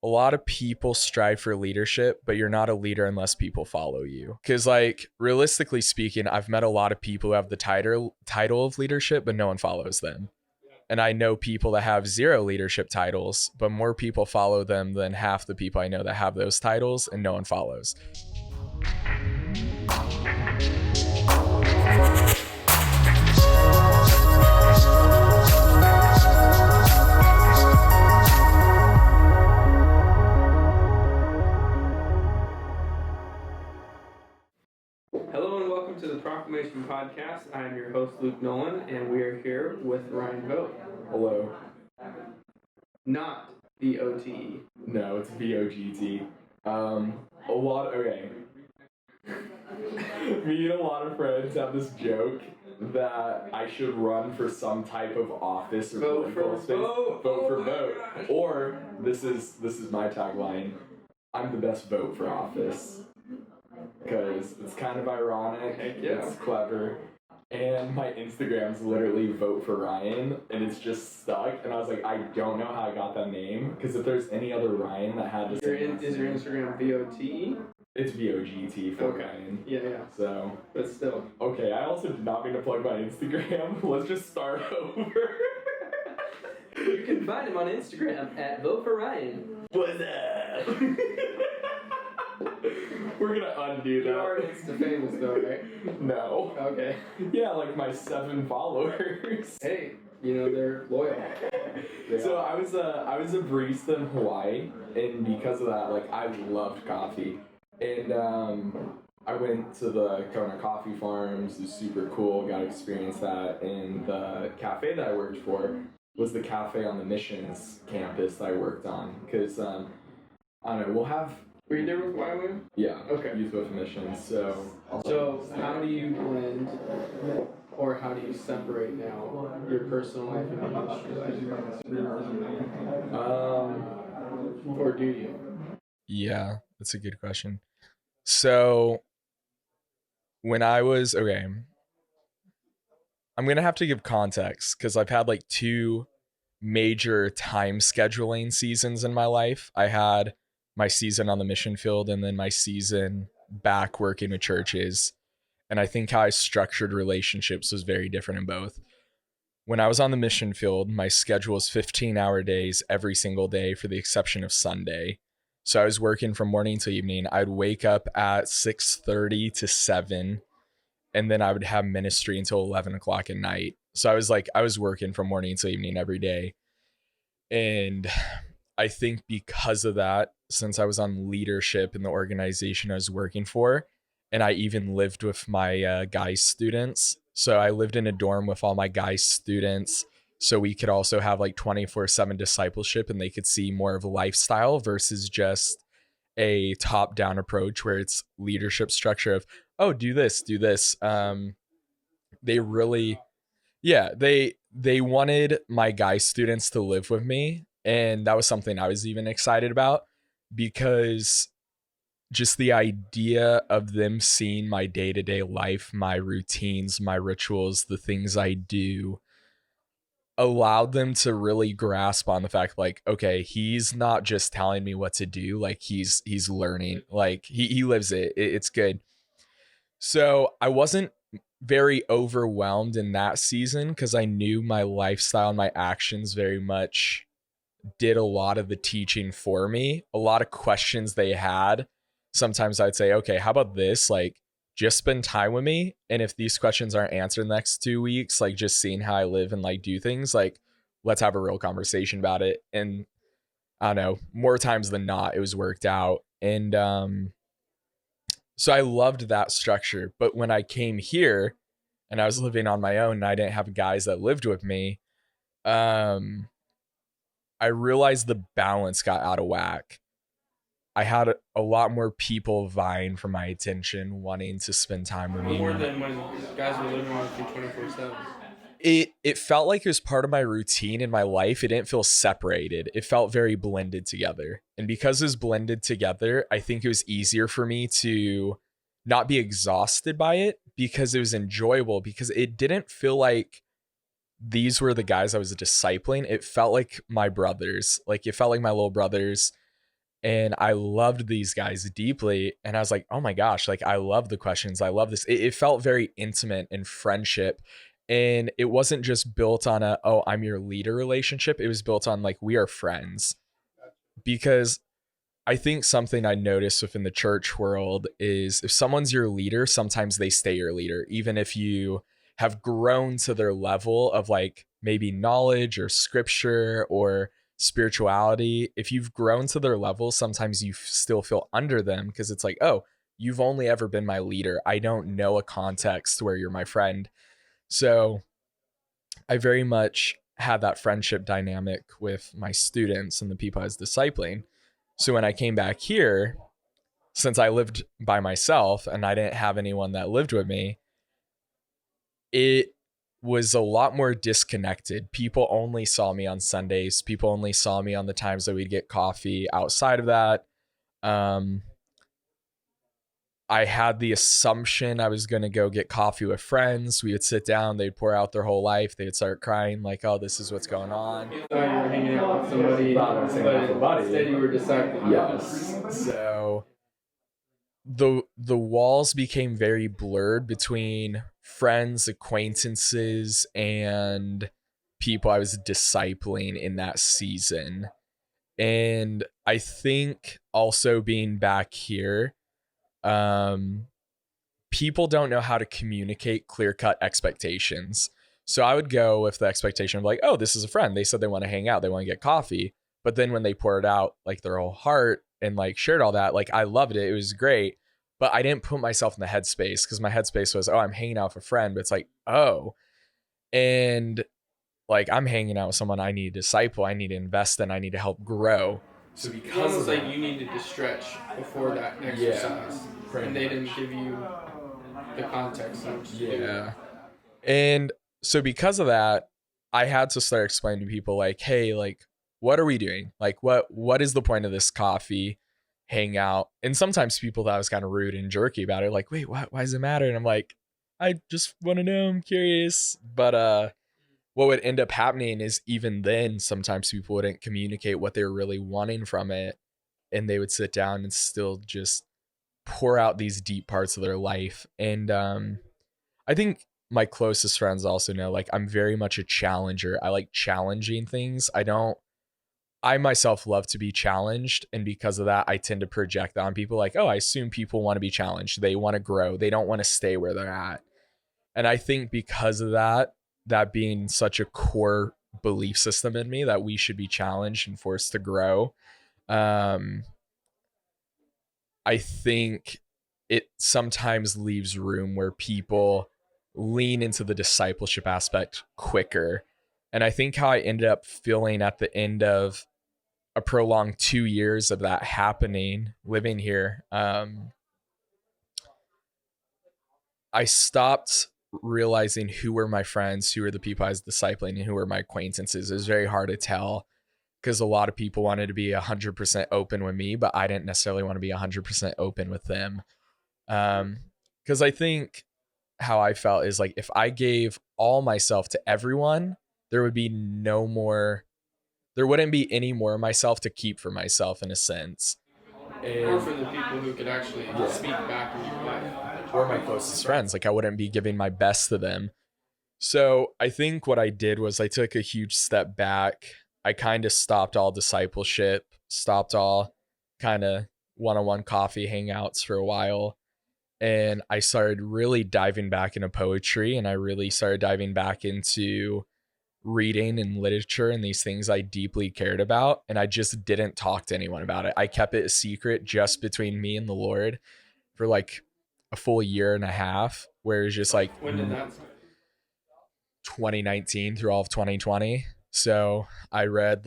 a lot of people strive for leadership, but you're not a leader unless people follow you. Because, like, realistically speaking, I've met a lot of people who have the title of leadership, but no one follows them. And I know people that have 0 leadership titles, but more people follow them than half the people I know that have those titles, and no one follows. Hello and welcome to the Proclamation Podcast. I'm your host, Luke Nolan, and we are here with Ryan Vogt. Hello. Not V-O-T-E. No, it's V-O-G-T. Okay. Me and a lot of friends have this joke that I should run for some type of office or political space. Vote for vote. Or this is my tagline: I'm the best vote for office. Because it's kind of ironic, It's clever, and my Instagram's literally Vote for Ryan, and it's just stuck, and I was like, I don't know how I got that name, because if there's any other Ryan that had the same... Is your Instagram V-O-T-E? It's V-O-G-T for Ryan. Yeah. So... But still. Okay, I also did not mean to plug my Instagram. Let's just start over. You can find him on Instagram at Vote for Ryan. What's up? We're gonna undo that. You are Insta famous though, right? No. Okay. Yeah, like my 7 followers. Hey, they're loyal. So I was a barista in Hawaii, and because of that, like, I loved coffee. And I went to the Kona Coffee Farms. It was super cool. Got to experience that. And the cafe that I worked for was the cafe on the missions campus that I worked on. Because I don't know, we'll have... Were you there with YWAM? Yeah. Okay. Youth with missions. So how do you blend, or how do you separate now your personal life and ministry life? Or do you? Yeah, that's a good question. So when I was I'm gonna have to give context because I've had like 2 major time scheduling seasons in my life. I had my season on the mission field and then my season back working with churches. And I think how I structured relationships was very different in both. When I was on the mission field, my schedule was 15-hour days every single day for the exception of Sunday. So I was working from morning to evening. I'd wake up at 6:30 to 7, and then I would have ministry until 11 o'clock at night. So I was working from morning to evening every day. And I think because of that, since I was on leadership in the organization I was working for, and I even lived with my guy students. So I lived in a dorm with all my guy students. So we could also have like 24/7 discipleship, and they could see more of a lifestyle versus just a top-down approach where it's leadership structure of, oh, do this. They really, they wanted my guy students to live with me. And that was something I was even excited about because just the idea of them seeing my day-to-day life, my routines, my rituals, the things I do, allowed them to really grasp on the fact, like, okay, he's not just telling me what to do, like he's learning, like he lives it. It's good. So I wasn't very overwhelmed in that season because I knew my lifestyle and my actions very much did a lot of the teaching for me. A lot of questions they had, sometimes I'd say, okay, how about this? Like, just spend time with me. And if these questions aren't answered in the next 2 weeks, like just seeing how I live and like do things, like let's have a real conversation about it. And I don't know, more times than not, it was worked out. And so I loved that structure. But when I came here and I was living on my own and I didn't have guys that lived with me, I realized the balance got out of whack. I had a lot more people vying for my attention, wanting to spend time with me. More than when guys were living with you 24/7. It felt like it was part of my routine in my life. It didn't feel separated. It felt very blended together. And because it was blended together, I think it was easier for me to not be exhausted by it because it was enjoyable, because it didn't feel like these were the guys I was discipling. It felt like my brothers. Like, it felt like my little brothers. And I loved these guys deeply. And I was like, oh my gosh, like I love the questions. I love this. It felt very intimate and friendship. And it wasn't just built on a, oh, I'm your leader relationship. It was built on like, we are friends. Because I think something I noticed within the church world is if someone's your leader, sometimes they stay your leader, even if you have grown to their level of like maybe knowledge or scripture or spirituality. If you've grown to their level, sometimes you still feel under them because it's like, oh, you've only ever been my leader. I don't know a context where you're my friend. So I very much had that friendship dynamic with my students and the people I was discipling. So when I came back here, since I lived by myself and I didn't have anyone that lived with me, it was a lot more disconnected. People only saw me on Sundays. People only saw me on the times that we'd get coffee. Outside of that, um, I had the assumption I was going to go get coffee with friends. We would sit down, they'd pour out their whole life. They'd start crying like, oh, this is what's going on. You thought you were hanging out with somebody, but instead you were discipling. Yes. So the walls became very blurred between friends, acquaintances, and people I was discipling in that season. And I think also being back here, people don't know how to communicate clear-cut expectations. So I would go with the expectation of like, oh, this is a friend. They said they want to hang out. They want to get coffee. But then when they poured out like their whole heart and like shared all that, like I loved it. It was great. But I didn't put myself in the headspace because my headspace was, oh, I'm hanging out with a friend. But it's like, oh, and like I'm hanging out with someone I need to disciple. I need to invest in. I need to help grow. So It's almost like you needed to stretch before that exercise, and they didn't give you the context. Yeah. And so because of that, I had to start explaining to people like, hey, like, what are we doing? Like, what is the point of this coffee hangout? And sometimes people thought I was kind of rude and jerky about it. Like, wait, why does it matter? And I'm like, I just want to know. I'm curious. But what would end up happening is even then, sometimes people wouldn't communicate what they were really wanting from it. And they would sit down and still just pour out these deep parts of their life. And I think my closest friends also know like I'm very much a challenger. I like challenging things. I myself love to be challenged. And because of that, I tend to project that on people like, oh, I assume people want to be challenged. They want to grow. They don't want to stay where they're at. And I think because of that, that being such a core belief system in me that we should be challenged and forced to grow, I think it sometimes leaves room where people lean into the discipleship aspect quicker. And I think how I ended up feeling at the end of a prolonged 2 years of that happening, living here, I stopped realizing who were my friends, who were the people I was discipling, and who were my acquaintances. It was very hard to tell because a lot of people wanted to be 100% open with me, but I didn't necessarily want to be 100% open with them. Because I think how I felt is like if I gave all myself to everyone, there would be no more, there wouldn't be any more of myself to keep for myself in a sense. Or for the people who could actually speak back in your life. Or my closest friends. Like I wouldn't be giving my best to them. So I think what I did was I took a huge step back. I kind of stopped all discipleship, stopped all kind of one-on-one coffee hangouts for a while. And I started really diving back into poetry, and I really started diving back into reading and literature and these things I deeply cared about. And I just didn't talk to anyone about it. I kept it a secret just between me and the Lord for like a full year and a half, where it's just like When did that start? 2019 through all of 2020. So I read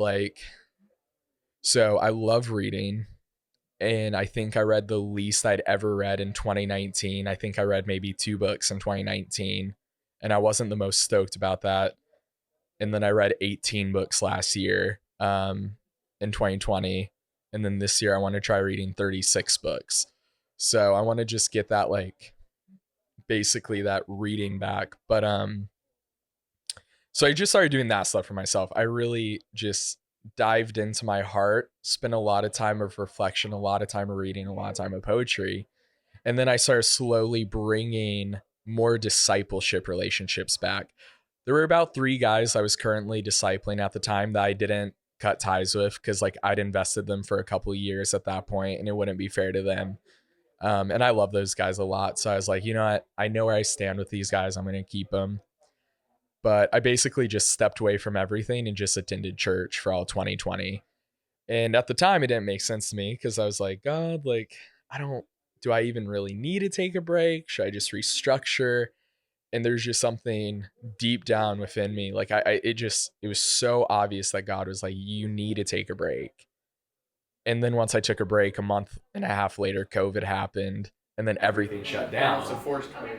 so I love reading. And I think I read the least I'd ever read in 2019. I think I read maybe 2 books in 2019. And I wasn't the most stoked about that. And then I read 18 books last year in 2020. And then this year I want to try reading 36 books. So I want to just get that like basically that reading back. But so I just started doing that stuff for myself. I really just dived into my heart, spent a lot of time of reflection, a lot of time of reading, a lot of time of poetry. And then I started slowly bringing more discipleship relationships back. There were about 3 guys I was currently discipling at the time that I didn't cut ties with because like I'd invested them for a couple of years at that point and it wouldn't be fair to them. And I love those guys a lot. So I was like, you know what? I know where I stand with these guys. I'm going to keep them. But I basically just stepped away from everything and just attended church for all 2020. And at the time, it didn't make sense to me because I was like, God, like, do I even really need to take a break? Should I just restructure? And there's just something deep down within me. Like, it was so obvious that God was like, you need to take a break. And then once I took a break, a month and a half later, COVID happened and then everything shut down. It's a forced break.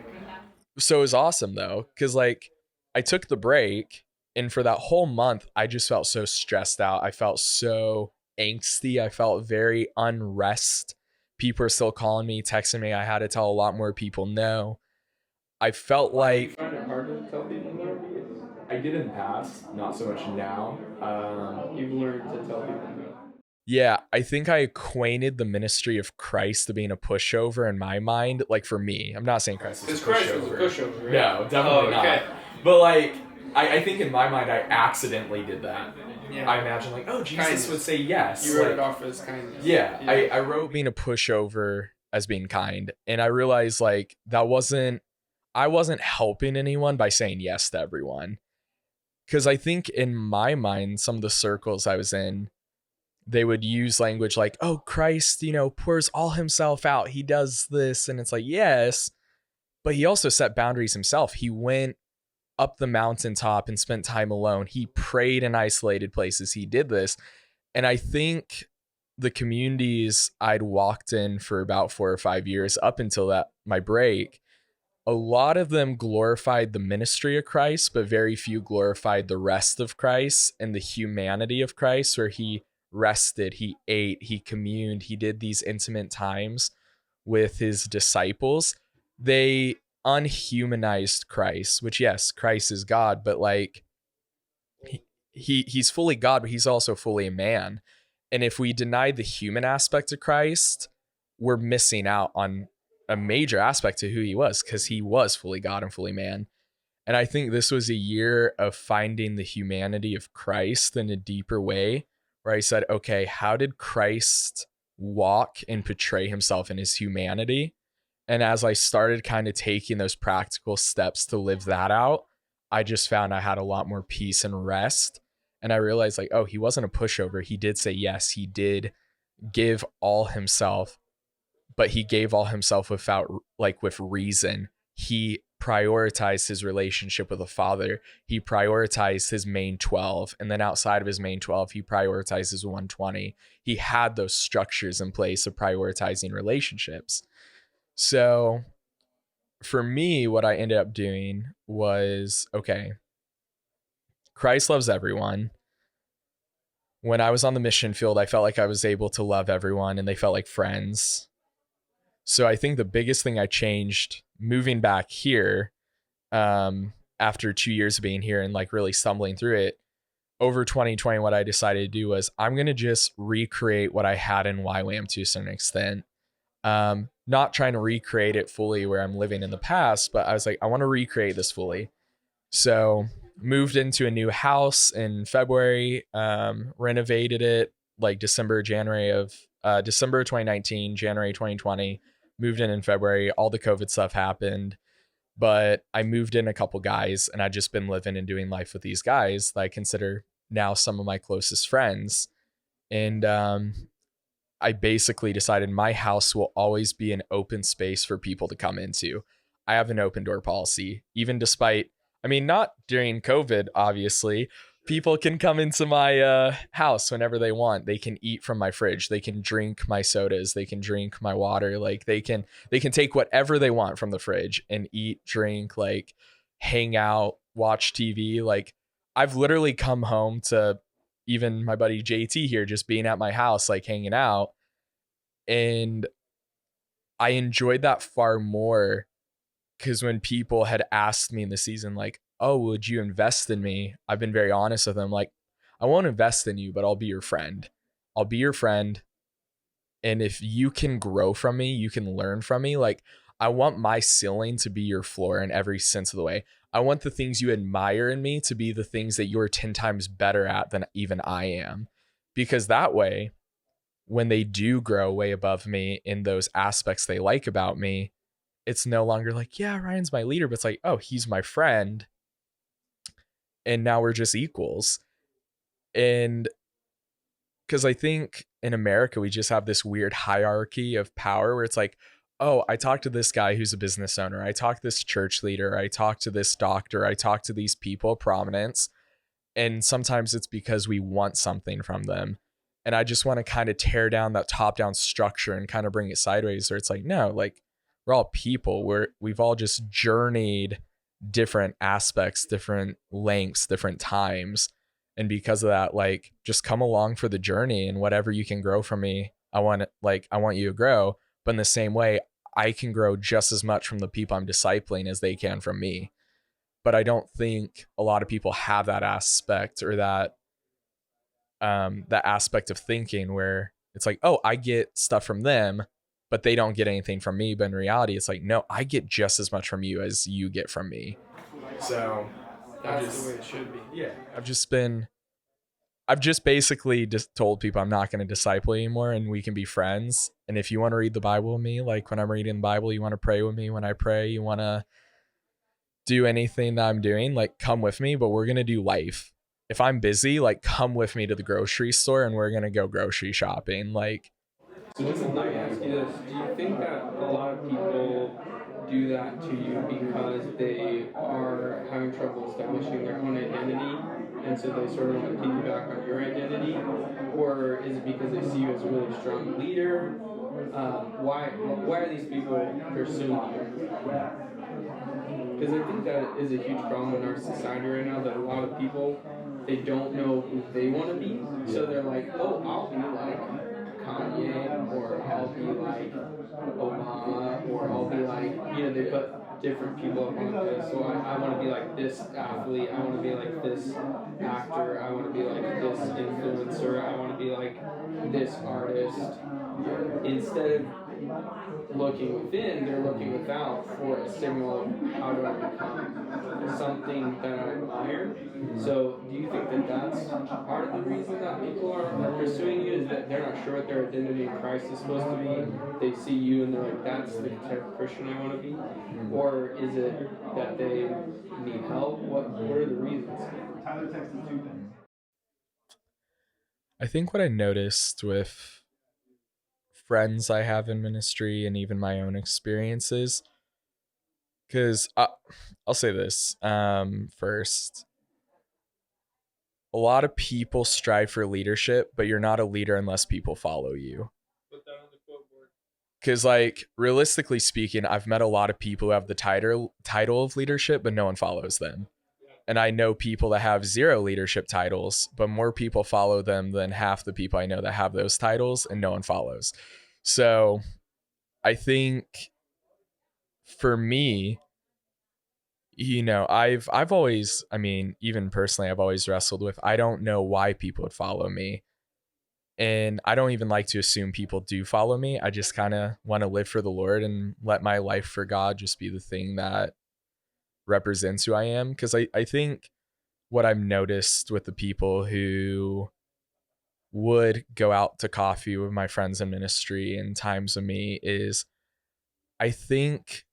So it was awesome though, because like I took the break and for that whole month, I just felt so stressed out. I felt so angsty. I felt very unrest. People are still calling me, texting me. I had to tell a lot more people no. I felt like You find it hard to tell people no? I did in the past, not so much now. You've learned to tell people no. Yeah, I think I acquainted the ministry of Christ to being a pushover in my mind. Like for me, I'm not saying Christ is a pushover. Christ was a pushover, right? No, definitely okay. not. But like, I think in my mind, I accidentally did that. Yeah. I imagine like, oh, Jesus Kindness. would say yes. You wrote like, it off as kindness. Yeah, I wrote being a pushover as being kind, and I realized like I wasn't helping anyone by saying yes to everyone. Because I think in my mind, some of the circles I was in, they would use language like, oh, Christ, pours all himself out. He does this. And it's like, yes, but he also set boundaries himself. He went up the mountaintop and spent time alone. He prayed in isolated places. He did this. And I think the communities I'd walked in for about 4 or 5 years up until my break, a lot of them glorified the ministry of Christ, but very few glorified the rest of Christ and the humanity of Christ, where he rested, he ate, he communed, he did these intimate times with his disciples. They unhumanized Christ, which yes, Christ is God, but like he's fully God, but he's also fully a man. And if we deny the human aspect of Christ, we're missing out on a major aspect to who he was, because he was fully God and fully man. And I think this was a year of finding the humanity of Christ in a deeper way, where I said, okay, how did Christ walk and portray himself in his humanity? And as I started kind of taking those practical steps to live that out, I just found I had a lot more peace and rest. And I realized like, oh, he wasn't a pushover. He did say yes. He did give all himself, but he gave all himself with reason. He prioritized his relationship with the Father. He prioritized his main 12. And then outside of his main 12, he prioritized his 120. He had those structures in place of prioritizing relationships. So for me, what I ended up doing was, okay, Christ loves everyone. When I was on the mission field, I felt like I was able to love everyone and they felt like friends. So I think the biggest thing I changed moving back here, after 2 years of being here and like really stumbling through it, over 2020, what I decided to do was I'm going to just recreate what I had in YWAM to a certain extent. Not trying to recreate it fully where I'm living in the past, but I was like, I want to recreate this fully. So moved into a new house in February, renovated it like December 2019, January 2020, moved in February. All the COVID stuff happened, but I moved in a couple guys and I'd just been living and doing life with these guys that I consider now some of my closest friends. And I basically decided my house will always be an open space for people to come into. I have an open door policy, even despite, not during COVID, obviously. People can come into my house whenever they want. They can eat from my fridge. They can drink my sodas. They can drink my water. Like they can take whatever they want from the fridge and eat, drink, like hang out, watch TV. Like I've literally come home to even my buddy JT here just being at my house, like hanging out. And I enjoyed that far more because when people had asked me in the season, like, oh, would you invest in me? I've been very honest with them. Like, I won't invest in you, but I'll be your friend. I'll be your friend. And if you can grow from me, you can learn from me. Like, I want my ceiling to be your floor in every sense of the way. I want the things you admire in me to be the things that you're 10 times better at than even I am. Because that way, when they do grow way above me in those aspects they like about me, it's no longer like, yeah, Ryan's my leader, but it's like, oh, he's my friend. And now we're just equals. And because I think in America, we just have this weird hierarchy of power where it's like, oh, I talked to this guy who's a business owner. I talked to this church leader. I talked to this doctor. I talked to these people of prominence. And sometimes it's because we want something from them. And I just want to kind of tear down that top down structure and kind of bring it sideways where it's like, no, like we're all people. We've all just journeyed different aspects, different lengths, different times. And because of that, like just come along for the journey, and whatever you can grow from me, I want you to grow. But in the same way, I can grow just as much from the people I'm discipling as they can from me. But I don't think a lot of people have that aspect, or that aspect of thinking where it's like, oh, I get stuff from them, but they don't get anything from me. But in reality, it's like, no, I get just as much from you as you get from me. So that's the way it should be. Yeah, I've just basically just told people I'm not going to disciple anymore, and we can be friends. And if you want to read the Bible with me, like when I'm reading the Bible, you want to pray with me when I pray, you want to do anything that I'm doing, like come with me, but we're going to do life. If I'm busy, like come with me to the grocery store and we're going to go grocery shopping. Like, so let me ask you this. Do you think that a lot of people do that to you because they are having trouble establishing their own identity, and so they sort of want to piggyback on your identity? Or is it because they see you as a really strong leader? Why are these people pursuing you? Because I think that is a huge problem in our society right now, that a lot of people, they don't know who they want to be. So they're like, oh, I'll be like Kanye, or I'll be like Obama, or I'll be like, they put different people up on this. So I want to be like this athlete, I want to be like this actor, I want to be like this influencer, I want to be like this artist. Instead of looking within, they're looking without for a signal of how do I become something that I admire. So do you think that that's part of the reason that people are pursuing you, is that they're not sure what their identity in Christ is supposed to be? They see you and they're like, that's the type of Christian I want to be? Or is it that they need help? What are the reasons? I think what I noticed with friends I have in ministry, and even my own experiences, because I'll say this first. A lot of people strive for leadership, but you're not a leader unless people follow you. Put that on the quote board. Because, like, realistically speaking, I've met a lot of people who have the title of leadership, but no one follows them. And I know people that have 0 leadership titles, but more people follow them than half the people I know that have those titles, and no one follows. So I think for me, I've always, even personally, I've always wrestled with, I don't know why people would follow me. And I don't even like to assume people do follow me. I just kind of want to live for the Lord and let my life for God just be the thing that represents who I am. Because I think what I've noticed with the people who would go out to coffee with my friends in ministry and times with me is I think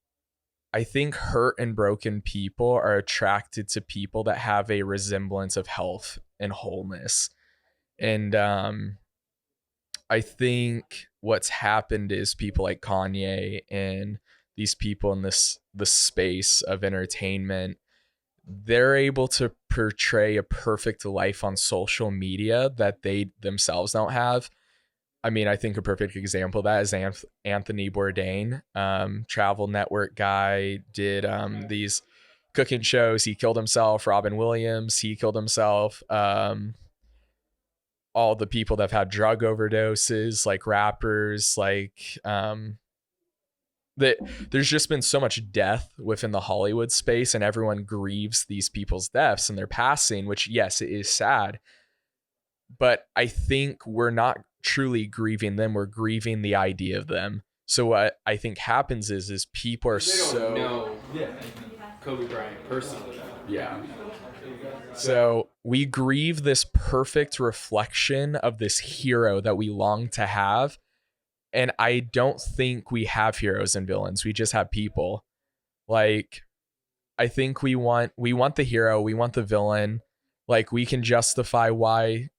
hurt and broken people are attracted to people that have a resemblance of health and wholeness. And I think what's happened is people like Kanye and these people in the space of entertainment, they're able to portray a perfect life on social media that they themselves don't have. I think a perfect example of that is Anthony Bourdain, Travel Network guy, did these cooking shows. He killed himself. Robin Williams, he killed himself. All the people that have had drug overdoses, like rappers, like that. There's just been so much death within the Hollywood space, and everyone grieves these people's deaths and their passing, which, yes, it is sad. but I think we're not truly grieving them, we're grieving the idea of them. So what I think happens is people are They don't so know Kobe Bryant personally. yeah. So we grieve this perfect reflection of this hero that we long to have. And I don't think we have heroes and villains. We just have people. Like, I think we want the hero, we want the villain. Like, we can justify why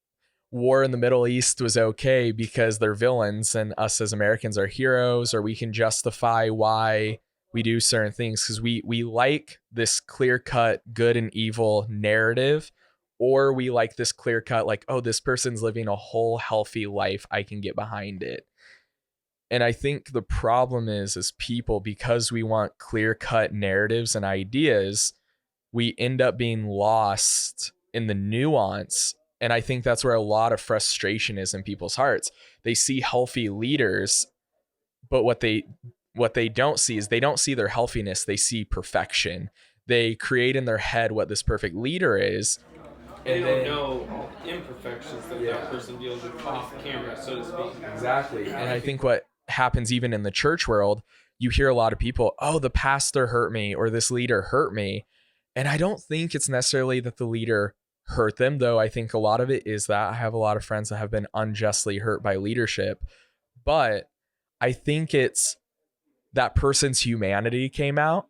war in the Middle East was okay because they're villains and us as Americans are heroes, or we can justify why we do certain things because we like this clear-cut good and evil narrative, or we like this clear-cut, like, oh, this person's living a whole healthy life, I can get behind it. And I think the problem is people, because we want clear-cut narratives and ideas, we end up being lost in the nuance. And I think that's where a lot of frustration is in people's hearts. They see healthy leaders, but what they don't see is they don't see their healthiness, they see perfection. They create in their head what this perfect leader is. And they don't know all the imperfections that that person deals with off camera, so to speak. Exactly. And I think what happens even in the church world, you hear a lot of people, oh, the pastor hurt me or this leader hurt me. And I don't think it's necessarily that the leader hurt them, though I think a lot of it is that I have a lot of friends that have been unjustly hurt by leadership. But I think it's that person's humanity came out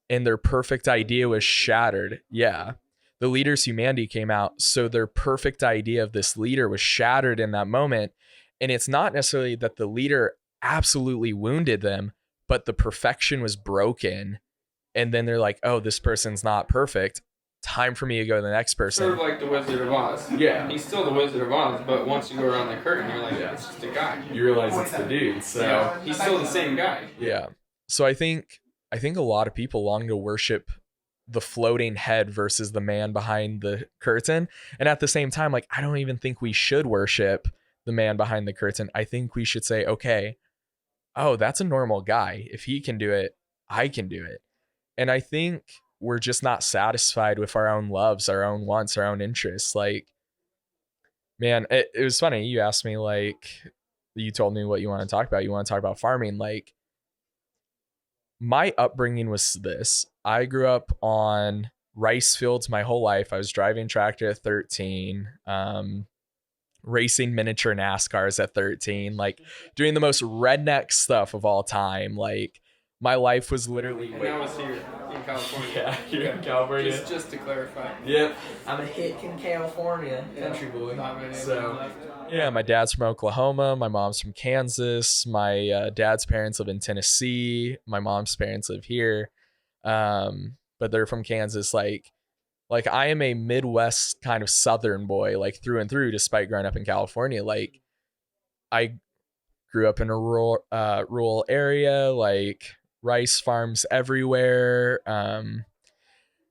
and their perfect idea was shattered. Yeah. The leader's humanity came out. So their perfect idea of this leader was shattered in that moment. And it's not necessarily that the leader absolutely wounded them, but the perfection was broken. And then they're like, oh, this person's not perfect. Time for me to go to the next person. Sort of like the Wizard of Oz. Yeah. He's still the Wizard of Oz, but once you go around the curtain, you're like, it's just a guy. You realize it's the dude. So yeah, he's still the same guy. Yeah. So I think a lot of people long to worship the floating head versus the man behind the curtain. And at the same time, like, I don't even think we should worship the man behind the curtain. I think we should say, okay, oh, that's a normal guy. If he can do it, I can do it. And I think we're just not satisfied with our own loves, our own wants, our own interests. Like, man, it was funny. You asked me, like, you told me what you want to talk about. You want to talk about farming. Like, my upbringing was this. I grew up on rice fields my whole life. I was driving tractor at 13, racing miniature NASCARs at 13, like doing the most redneck stuff of all time. Like, my life was literally... And I was here in California. Yeah, here in California. Just to clarify. Yep. I'm a hick in California, country boy. So, yeah, my dad's from Oklahoma. My mom's from Kansas. My dad's parents live in Tennessee. My mom's parents live here. But they're from Kansas. Like I am a Midwest kind of Southern boy, like through and through, despite growing up in California. Like, I grew up in a rural area, like rice farms everywhere.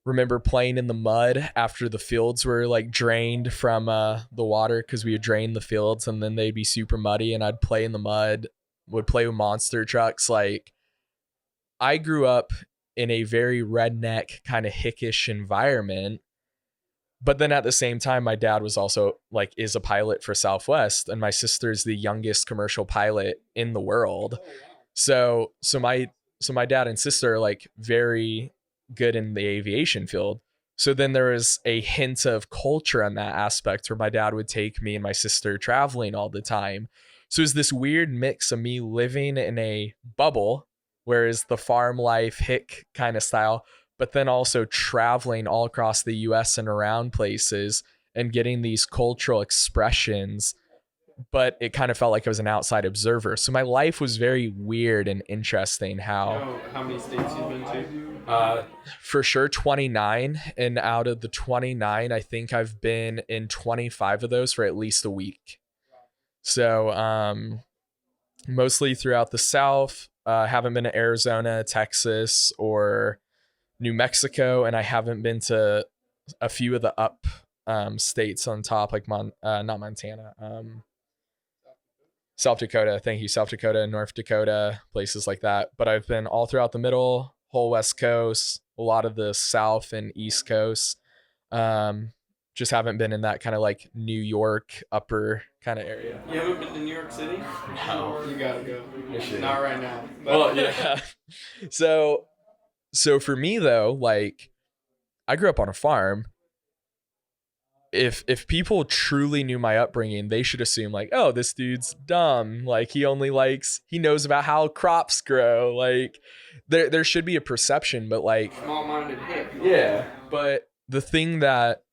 Remember playing in the mud after the fields were like drained from the water, because we would drain the fields and then they'd be super muddy, and I'd play in the mud, would play with monster trucks. Like, I grew up in a very redneck kind of hickish environment. But then at the same time, my dad was also like, is a pilot for Southwest, and my sister's the youngest commercial pilot in the world. So my dad and sister are like very good in the aviation field. So then there was a hint of culture on that aspect where my dad would take me and my sister traveling all the time. So it's this weird mix of me living in a bubble, whereas the farm life hick kind of style, but then also traveling all across the US and around places and getting these cultural expressions. But it kind of felt like I was an outside observer. So my life was very weird and interesting. How many states you've been to? For sure 29. And out of the 29, I think I've been in 25 of those for at least a week. So mostly throughout the South. Haven't been to Arizona, Texas, or New Mexico. And I haven't been to a few of the up states on top, like not Montana. South Dakota, thank you, South Dakota, North Dakota, places like that. But I've been all throughout the middle, whole West Coast, a lot of the South and East Coast. Just haven't been in that kind of like New York upper kind of area. You haven't been to New York City? No. You gotta go. should. Not right now. But Well, yeah. So for me though, like I grew up on a farm. If people truly knew my upbringing, they should assume like, oh, this dude's dumb. Like he knows about how crops grow. Like there should be a perception, but like small-minded hip. yeah. But the thing that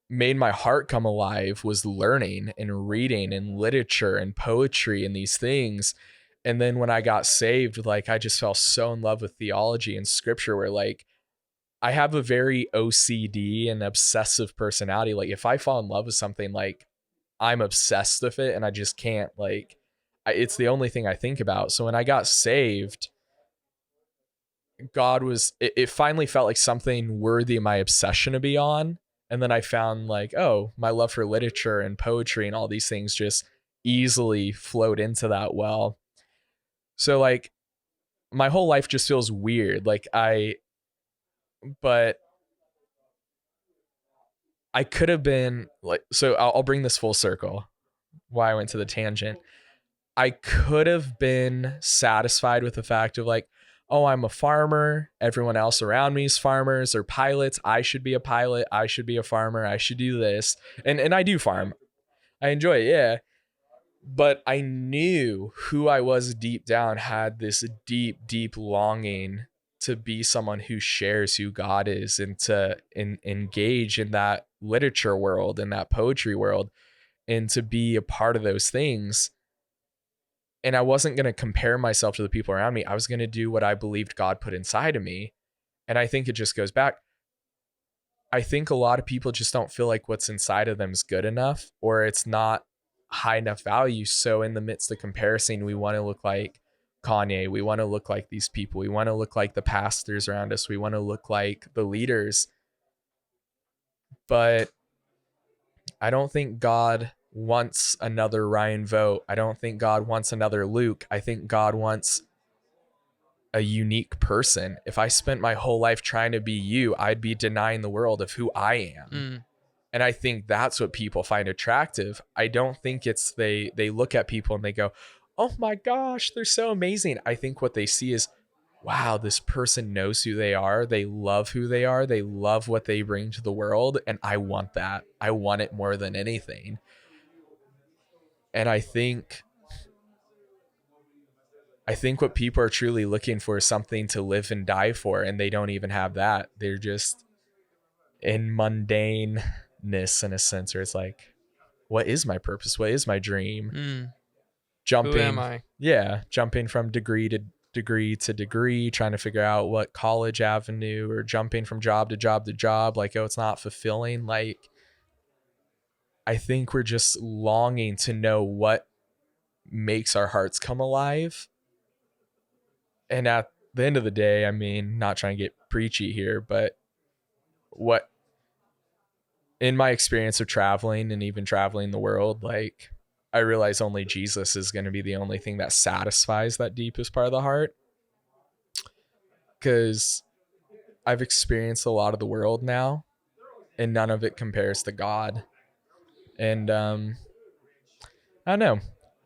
made my heart come alive was learning and reading and literature and poetry and these things. And then when I got saved, like I just fell so in love with theology and scripture where like I have a very OCD and obsessive personality. Like if I fall in love with something, like I'm obsessed with it and I just can't like, it's the only thing I think about. So when I got saved, it finally felt like something worthy of my obsession to be on. And then I found like, oh, my love for literature and poetry and all these things just easily flowed into that well. So like my whole life just feels weird. But I could have been like, so I'll bring this full circle. Why I went to the tangent. I could have been satisfied with the fact of like, oh, I'm a farmer. Everyone else around me is farmers or pilots. I should be a pilot. I should be a farmer. I should do this. And I do farm. I enjoy it. Yeah. But I knew who I was deep down had this deep, deep longing to be someone who shares who God is and to engage in that literature world and that poetry world and to be a part of those things. And I wasn't going to compare myself to the people around me. I was going to do what I believed God put inside of me. And I think it just goes back. I think a lot of people just don't feel like what's inside of them is good enough or it's not high enough value. So in the midst of comparison, we want to look like Kanye. We want to look like these people. We want to look like the pastors around us. We want to look like the leaders. But I don't think God wants another Ryan Vogt. I don't think God wants another Luke. I think God wants a unique person. If I spent my whole life trying to be you, I'd be denying the world of who I am. And I think that's what people find attractive. I don't think it's they look at people and they go, oh my gosh, they're so amazing. I think what they see is, wow, this person knows who they are. They love who they are. They love what they bring to the world. And I want that. I want it more than anything. And I think what people are truly looking for is something to live and die for. And they don't even have that. They're just in mundaneness in a sense where it's like, what is my purpose? What is my dream? Jumping, who am I? Yeah, jumping from degree to degree, trying to figure out what college avenue or jumping from job to job to job. Like, oh, it's not fulfilling. Like, I think we're just longing to know what makes our hearts come alive. And at the end of the day, I mean, not trying to get preachy here, but what in my experience of traveling and even traveling the world, like I realize only Jesus is going to be the only thing that satisfies that deepest part of the heart. Because I've experienced a lot of the world now and none of it compares to God. And I don't know.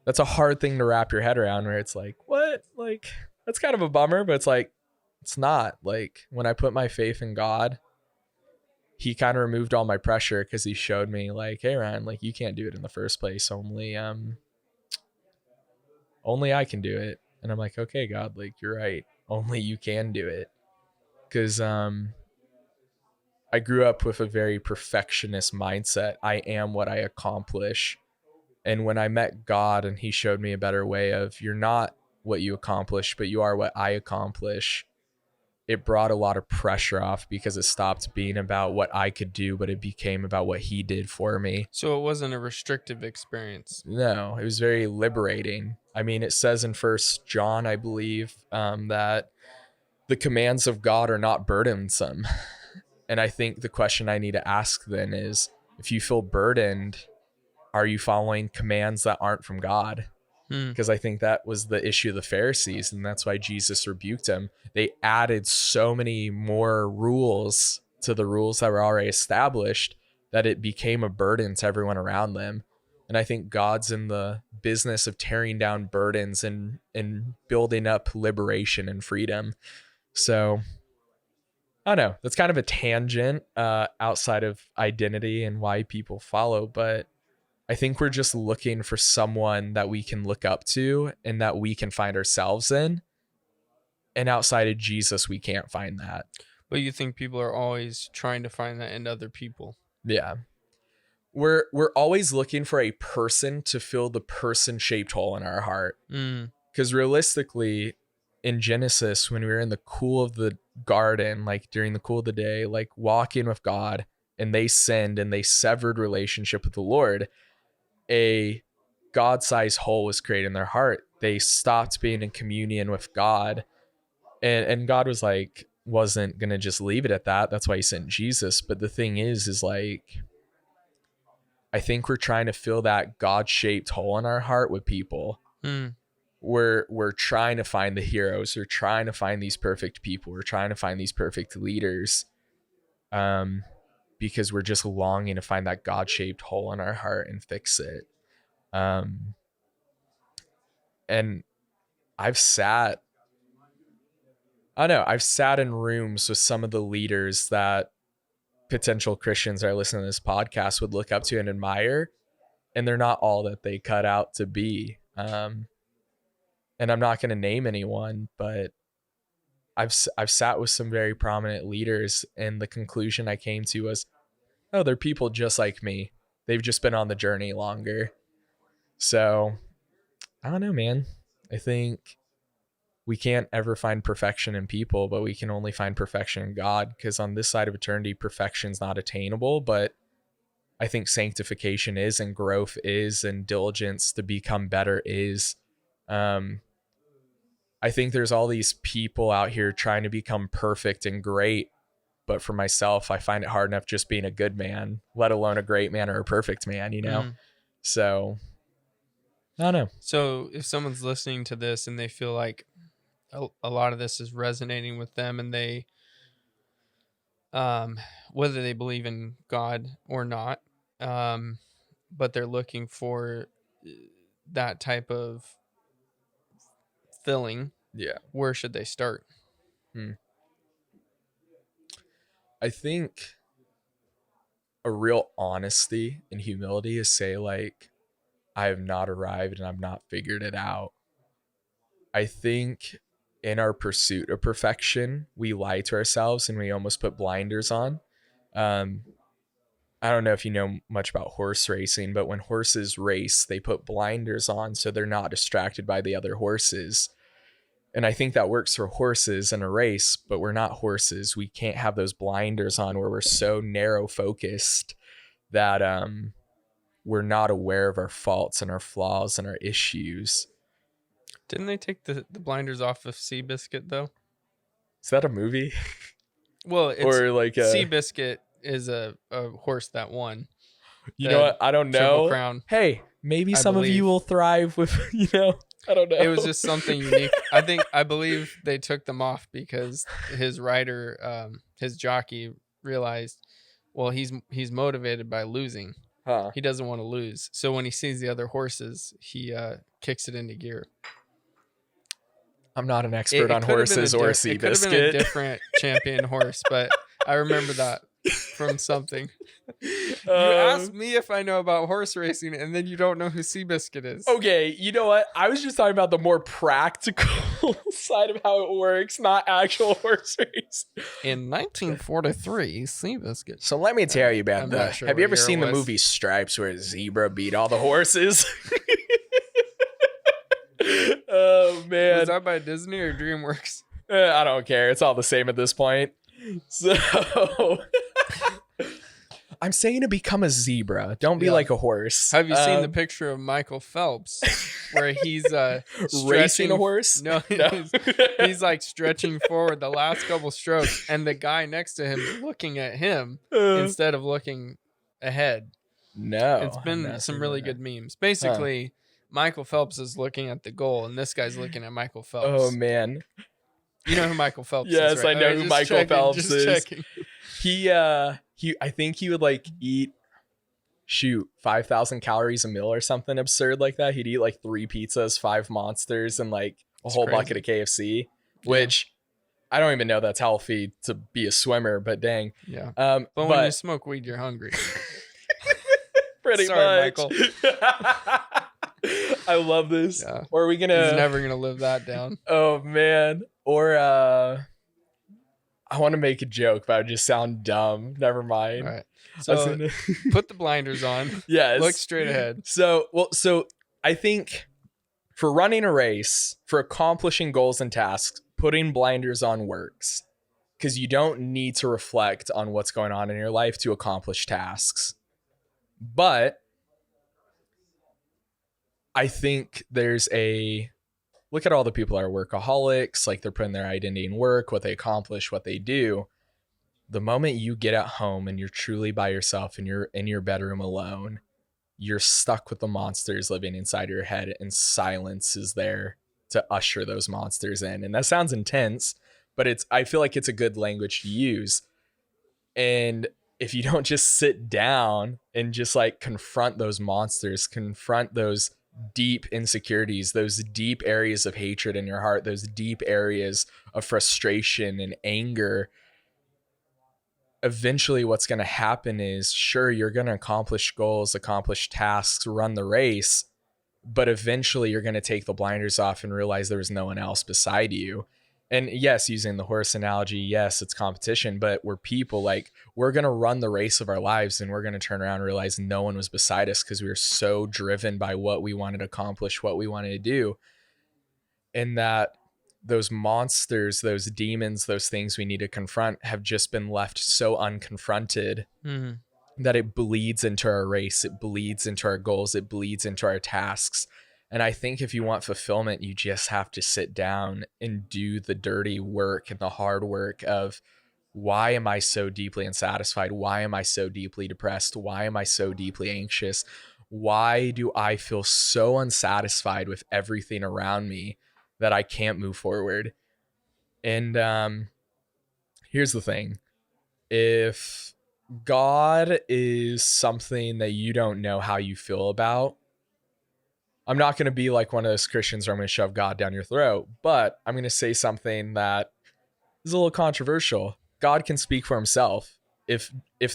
That's a hard thing to wrap your head around where it's like, what? Like, that's kind of a bummer, but it's like, it's not. Like, when I put my faith in God, he kind of removed all my pressure because he showed me like, hey, Ryan, like you can't do it in the first place. Only I can do it. And I'm like, okay, God, like you're right. Only you can do it. Because I grew up with a very perfectionist mindset. I am what I accomplish. And when I met God and he showed me a better way of you're not what you accomplish, but you are what I accomplish, it brought a lot of pressure off because it stopped being about what I could do, but it became about what he did for me. So it wasn't a restrictive experience. No, it was very liberating. I mean, it says in 1 John, I believe, that the commands of God are not burdensome. And I think the question I need to ask then is, if you feel burdened, are you following commands that aren't from God? Because I think that was the issue of the Pharisees, and that's why Jesus rebuked them. They added so many more rules to the rules that were already established, that it became a burden to everyone around them. And I think God's in the business of tearing down burdens and building up liberation and freedom. So I don't know. That's kind of a tangent outside of identity and why people follow. But I think we're just looking for someone that we can look up to and that we can find ourselves in. And outside of Jesus, we can't find that. But you think people are always trying to find that in other people? Yeah. We're always looking for a person to fill the person-shaped hole in our heart. Because realistically, in Genesis, when we were in the cool of the garden, like during the cool of the day, like walking with God, and they sinned and they severed relationship with the Lord, a God-sized hole was created in their heart. They stopped being in communion with God, and God was like, wasn't gonna just leave it at that. That's why he sent Jesus. But the thing is like, I think we're trying to fill that God-shaped hole in our heart with people. We're trying to find the heroes. We're trying to find these perfect people. We're trying to find these perfect leaders, because we're just longing to find that God-shaped hole in our heart and fix it. And I've sat in rooms with some of the leaders that potential Christians that are listening to this podcast would look up to and admire, and they're not all that they cut out to be. And I'm not going to name anyone, but I've sat with some very prominent leaders, and the conclusion I came to was, oh, they're people just like me. They've just been on the journey longer. So I don't know, man. I think we can't ever find perfection in people, but we can only find perfection in God, because on this side of eternity, perfection's not attainable, but I think sanctification is, and growth is, and diligence to become better is. I think there's all these people out here trying to become perfect and great, but for myself, I find it hard enough just being a good man, let alone a great man or a perfect man, you know? So I don't know. So if someone's listening to this and they feel like a lot of this is resonating with them, and they, whether they believe in God or not, but they're looking for that type of filling, where should they start? I think a real honesty and humility is say, like, I have not arrived and I've not figured it out. I think in our pursuit of perfection, we lie to ourselves and we almost put blinders on. I don't know if you know much about horse racing, but when horses race, they put blinders on so they're not distracted by the other horses. And I think that works for horses in a race, but we're not horses. We can't have those blinders on where we're so narrow focused that we're not aware of our faults and our flaws and our issues. Didn't they take the blinders off of Seabiscuit, though? Is that a movie? Well, it's, or like Seabiscuit is a horse that won. You know what? I don't know. Triple Crown. Hey, maybe some of you will thrive with, I don't know. It was just something unique. I believe they took them off because his rider, his jockey, realized, well, he's motivated by losing. He doesn't want to lose. So when he sees the other horses, he kicks it into gear. I'm not an expert on horses or Seabiscuit. It could have been a different champion horse, but I remember that from something. You asked me if I know about horse racing, and then you don't know who Seabiscuit is. Okay, you know what? I was just talking about the more practical side of how it works, not actual horse race. In 1943, Seabiscuit. So let me tell you about that. Sure, have you ever seen the movie Stripes where a zebra beat all the horses? Oh, man. Was that by Disney or DreamWorks? I don't care. It's all the same at this point. So I'm saying to become a zebra. Don't be like a horse. Have you seen the picture of Michael Phelps where he's racing a horse? No. He's like stretching forward the last couple strokes, and the guy next to him is looking at him instead of looking ahead. No. It's been some really good memes. Basically, Michael Phelps is looking at the goal, and this guy's looking at Michael Phelps. Oh, man. You know who Michael Phelps is, yes, right? I know who Michael Phelps is. Checking. He I think he would like eat shoot, 5,000 calories a meal or something absurd like that. He'd eat like 3 pizzas, 5 monsters, and like a whole bucket of KFC, which I don't even know that's healthy to be a swimmer, but dang. Yeah. But when you smoke weed, you're hungry. Pretty Sorry, much. Michael. I love this. Yeah. Or are we gonna? He's never gonna live that down. Oh man. Or I want to make a joke, but I would just sound dumb. Never mind. All right. So put the blinders on. Yes. Look straight ahead. So I think for running a race, for accomplishing goals and tasks, putting blinders on works, because you don't need to reflect on what's going on in your life to accomplish tasks. But I think there's look at all the people that are workaholics, like they're putting their identity in work, what they accomplish, what they do. The moment you get at home and you're truly by yourself and you're in your bedroom alone, you're stuck with the monsters living inside your head, and silence is there to usher those monsters in. And that sounds intense, but I feel like it's a good language to use. And if you don't just sit down and just like confront those monsters, confront those deep insecurities, those deep areas of hatred in your heart, those deep areas of frustration and anger, eventually what's going to happen is, sure, you're going to accomplish goals, accomplish tasks, run the race, but eventually you're going to take the blinders off and realize there was no one else beside you. And yes, using the horse analogy, yes, it's competition, but we're people. Like, we're going to run the race of our lives, and we're going to turn around and realize no one was beside us because we were so driven by what we wanted to accomplish, what we wanted to do. And that those monsters, those demons, those things we need to confront have just been left so unconfronted that it bleeds into our race. It bleeds into our goals. It bleeds into our tasks. And I think if you want fulfillment, you just have to sit down and do the dirty work and the hard work of, why am I so deeply unsatisfied? Why am I so deeply depressed? Why am I so deeply anxious? Why do I feel so unsatisfied with everything around me that I can't move forward? And here's the thing. If God is something that you don't know how you feel about, I'm not going to be like one of those Christians where I'm going to shove God down your throat, but I'm going to say something that is a little controversial. God can speak for himself. If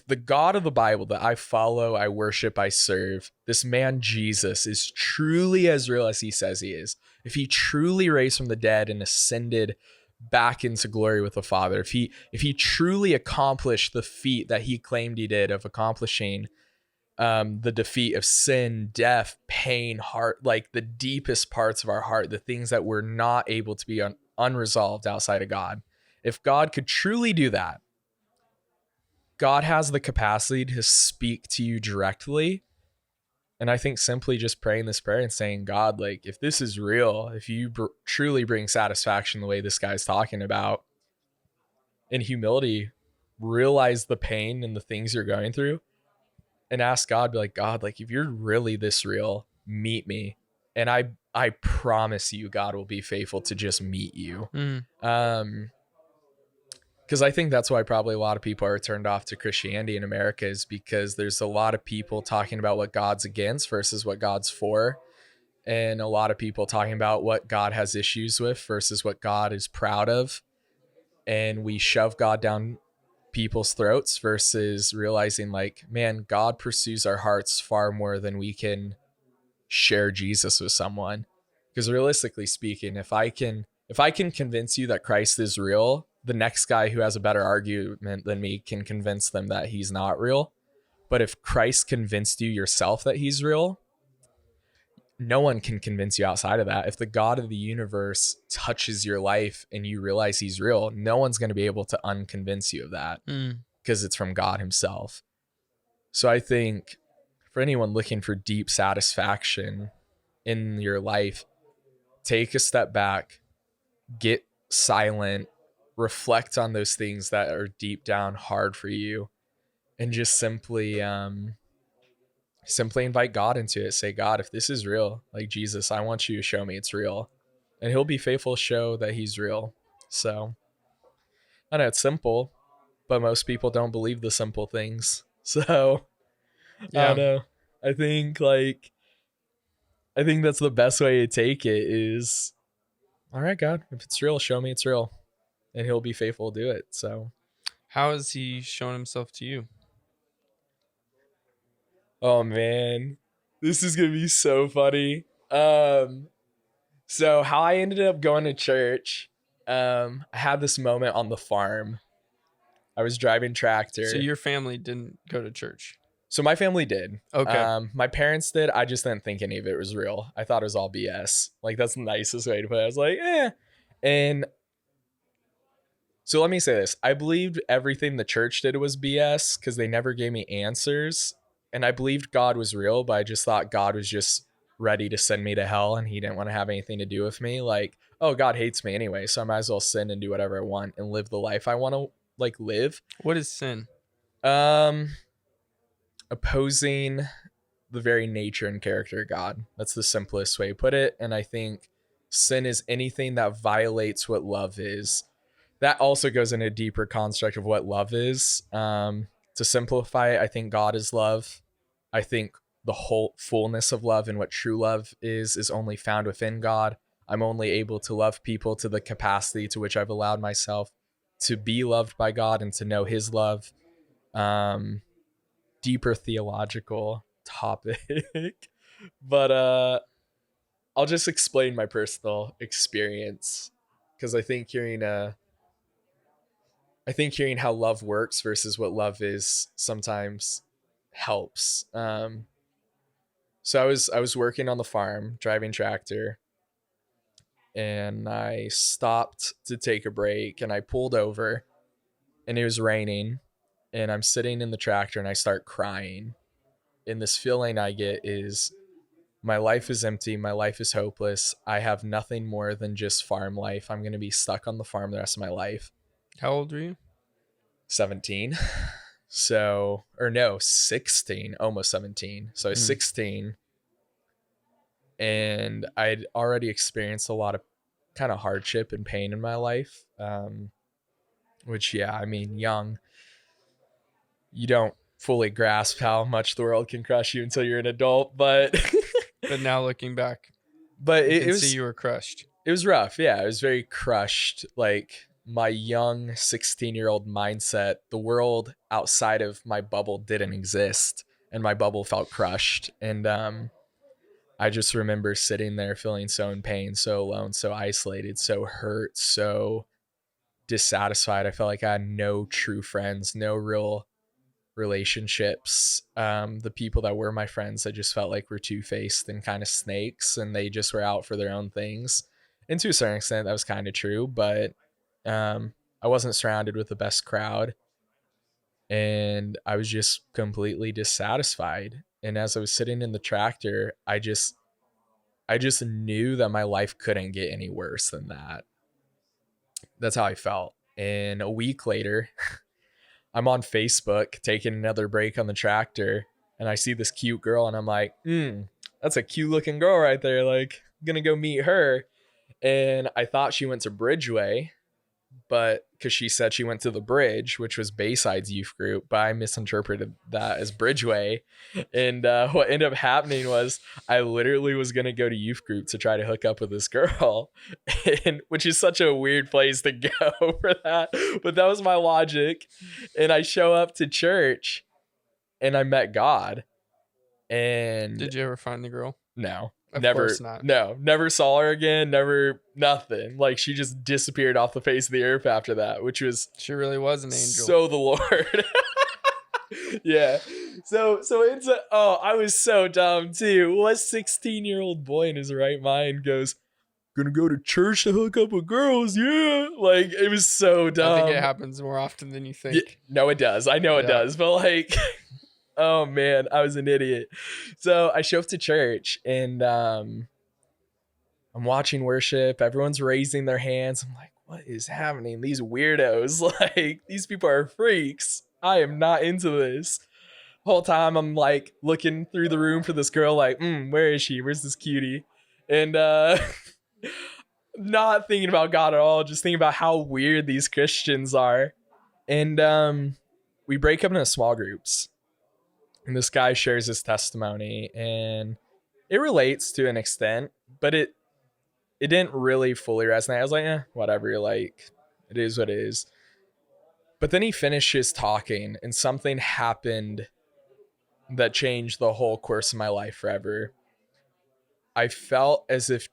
the God of the Bible that I follow, I worship, I serve, this man Jesus is truly as real as he says he is, if he truly raised from the dead and ascended back into glory with the Father, if he truly accomplished the feat that he claimed he did of accomplishing the defeat of sin, death, pain, heart, like the deepest parts of our heart, the things that we're not able to be unresolved outside of God. If God could truly do that, God has the capacity to speak to you directly. And I think simply just praying this prayer and saying, God, like, if this is real, if you truly bring satisfaction the way this guy's talking about, in humility, realize the pain and the things you're going through, and ask God, be like, God, like, if you're really this real, meet me. And I promise you, God will be faithful to just meet you. Because I think that's why probably a lot of people are turned off to Christianity in America, is because there's a lot of people talking about what God's against versus what God's for. And a lot of people talking about what God has issues with versus what God is proud of. And we shove God down people's throats versus realizing, like, man, God pursues our hearts far more than we can share Jesus with someone. Because realistically speaking, if I can convince you that Christ is real, the next guy who has a better argument than me can convince them that he's not real. But if Christ convinced you yourself that he's real, no one can convince you outside of that. If the God of the universe touches your life and you realize he's real, no one's going to be able to unconvince you of that because it's from God himself. So I think for anyone looking for deep satisfaction in your life, take a step back, get silent, reflect on those things that are deep down hard for you, and just simply invite God into it. Say, God, if this is real, like Jesus, I want you to show me it's real. And he'll be faithful to show that he's real. So I know it's simple, but most people don't believe the simple things. So I don't know. I think that's the best way to take it is, all right, God, if it's real, show me it's real, and he'll be faithful to do it. So how has he shown himself to you? oh man, this is gonna be so funny. So how I ended up going to church, I had this moment on the farm. I was driving tractor. So your family didn't go to church? So my family did. Okay. My parents did. I just didn't think any of it was real. I thought it was all BS. Like, that's the nicest way to put it. I was like, eh. And so let me say this. I believed everything the church did was BS because they never gave me answers. And I believed God was real, but I just thought God was just ready to send me to hell and he didn't want to have anything to do with me. Like, oh, God hates me anyway, so I might as well sin and do whatever I want and live the life I want to live. What is sin? Opposing the very nature and character of God. That's the simplest way to put it. And I think sin is anything that violates what love is. That also goes into a deeper construct of what love is. To simplify it, I think God is love. I think the whole fullness of love and what true love is only found within God. I'm only able to love people to the capacity to which I've allowed myself to be loved by God and to know his love. Deeper theological topic. But I'll just explain my personal experience because I think hearing how love works versus what love is sometimes helps. So I was working on the farm, driving tractor, and I stopped to take a break and I pulled over and it was raining and I'm sitting in the tractor and I start crying. And this feeling I get is my life is empty. My life is hopeless. I have nothing more than just farm life. I'm going to be stuck on the farm the rest of my life. How old were you? 17. So, or no, 16, almost 17. So I was 16 and I'd already experienced a lot of kind of hardship and pain in my life. Which, yeah, I mean, young, you don't fully grasp how much the world can crush you until you're an adult, but now looking back, but it was, see you were crushed. It was rough. Yeah, it was very crushed. Like my young 16-year-old mindset, the world outside of my bubble didn't exist and my bubble felt crushed. And I just remember sitting there feeling so in pain, so alone, so isolated, so hurt, so dissatisfied. I felt like I had no true friends, no real relationships. The people that were my friends, I just felt like were two-faced and kind of snakes, and they just were out for their own things. And to a certain extent, that was kind of true, but I wasn't surrounded with the best crowd, and I was just completely dissatisfied. And as I was sitting in the tractor, I just knew that my life couldn't get any worse than that. That's how I felt. And a week later, I'm on Facebook taking another break on the tractor and I see this cute girl and I'm like, that's a cute looking girl right there. Like, I'm gonna go meet her. And I thought she went to Bridgeway, but because she said she went to the Bridge, which was Bayside's youth group, but I misinterpreted that as Bridgeway. And what ended up happening was I literally was going to go to youth group to try to hook up with this girl, and which is such a weird place to go for that. But that was my logic. And I show up to church and I met God. And did you ever find the girl? No. Of never, course not. No, never saw her again. Never, nothing. Like she just disappeared off the face of the earth after that, which was she really was an angel. So the Lord. Yeah. So it's I was so dumb too. What 16-year-old boy in his right mind goes, gonna go to church to hook up with girls? Yeah. Like it was so dumb. I think it happens more often than you think. Yeah, no, it does. I know it does, but like. Oh man, I was an idiot. So I show up to church and I'm watching worship. Everyone's raising their hands. I'm like, what is happening? These weirdos, like these people are freaks. I am not into this. Whole time I'm like looking through the room for this girl, like, where is she? Where's this cutie? And not thinking about God at all, just thinking about how weird these Christians are. And we break up into small groups. And this guy shares his testimony, and it relates to an extent, but it didn't really fully resonate. I was like, whatever, like, it is what it is. But then he finishes talking, and something happened that changed the whole course of my life forever. I felt as if,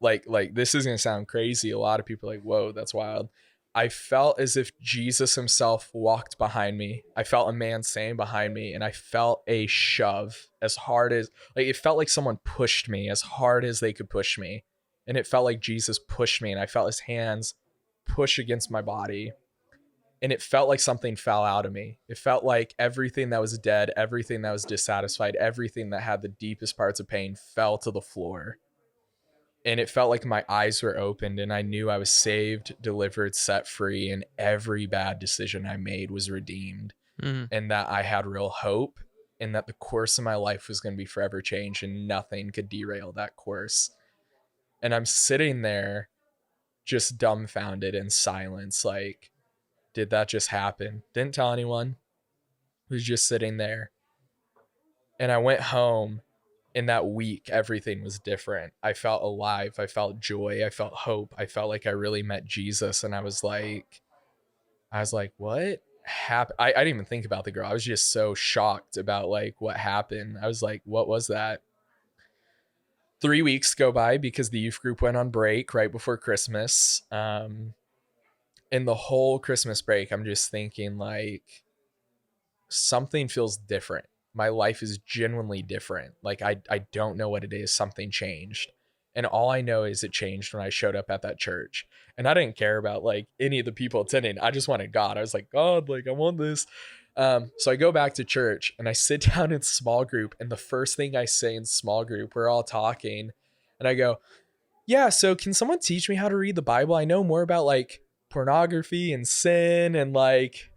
like this is gonna sound crazy. A lot of people are like, whoa, that's wild. I felt as if Jesus himself walked behind me. I felt a man standing behind me, and I felt a shove as hard as, like, it felt like someone pushed me as hard as they could push me. And it felt like Jesus pushed me, and I felt his hands push against my body. And it felt like something fell out of me. It felt like everything that was dead, everything that was dissatisfied, everything that had the deepest parts of pain fell to the floor. And it felt like my eyes were opened, and I knew I was saved, delivered, set free, and every bad decision I made was redeemed. And that I had real hope, and that the course of my life was going to be forever changed, and nothing could derail that course. And I'm sitting there just dumbfounded in silence, like, did that just happen? Didn't tell anyone. Was just sitting there. And I went home. In that week, everything was different. I felt alive. I felt joy. I felt hope. I felt like I really met Jesus. And I was like, what happened? I didn't even think about the girl. I was just so shocked about like what happened. I was like, what was that? 3 weeks go by because the youth group went on break right before Christmas. In the whole Christmas break, I'm just thinking like, something feels different. My life is genuinely different. Like I don't know what it is. Something changed. And all I know is it changed when I showed up at that church. And I didn't care about like any of the people attending. I just wanted God. I was like, God, like I want this. So I go back to church and I sit down in small group. And the first thing I say in small group, we're all talking. And I go, yeah, so can someone teach me how to read the Bible? I know more about like pornography and sin and like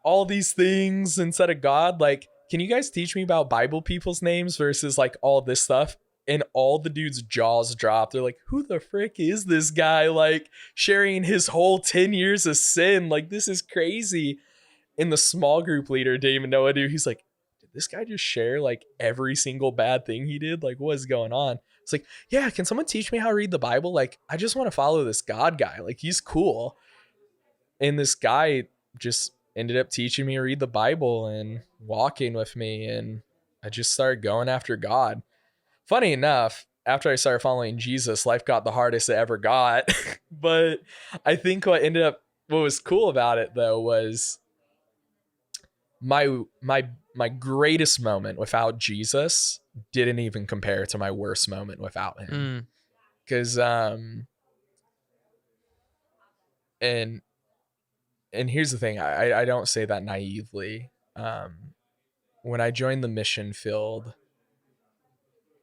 all these things instead of God. Like, can you guys teach me about Bible people's names versus like all this stuff? And all the dudes' jaws dropped. They're like, who the frick is this guy? Like sharing his whole 10 years of sin. Like, this is crazy. And the small group leader didn't even know what to do. He's like, did this guy just share like every single bad thing he did? Like, what is going on? It's like, yeah, can someone teach me how to read the Bible? Like, I just want to follow this God guy. Like, he's cool. And this guy just ended up teaching me to read the Bible and walking with me. And I just started going after God. Funny enough, after I started following Jesus, life got the hardest it ever got. But I think what was cool about it though, was my greatest moment without Jesus didn't even compare to my worst moment without him. Because and here's the thing, I don't say that naively. When I joined the mission field,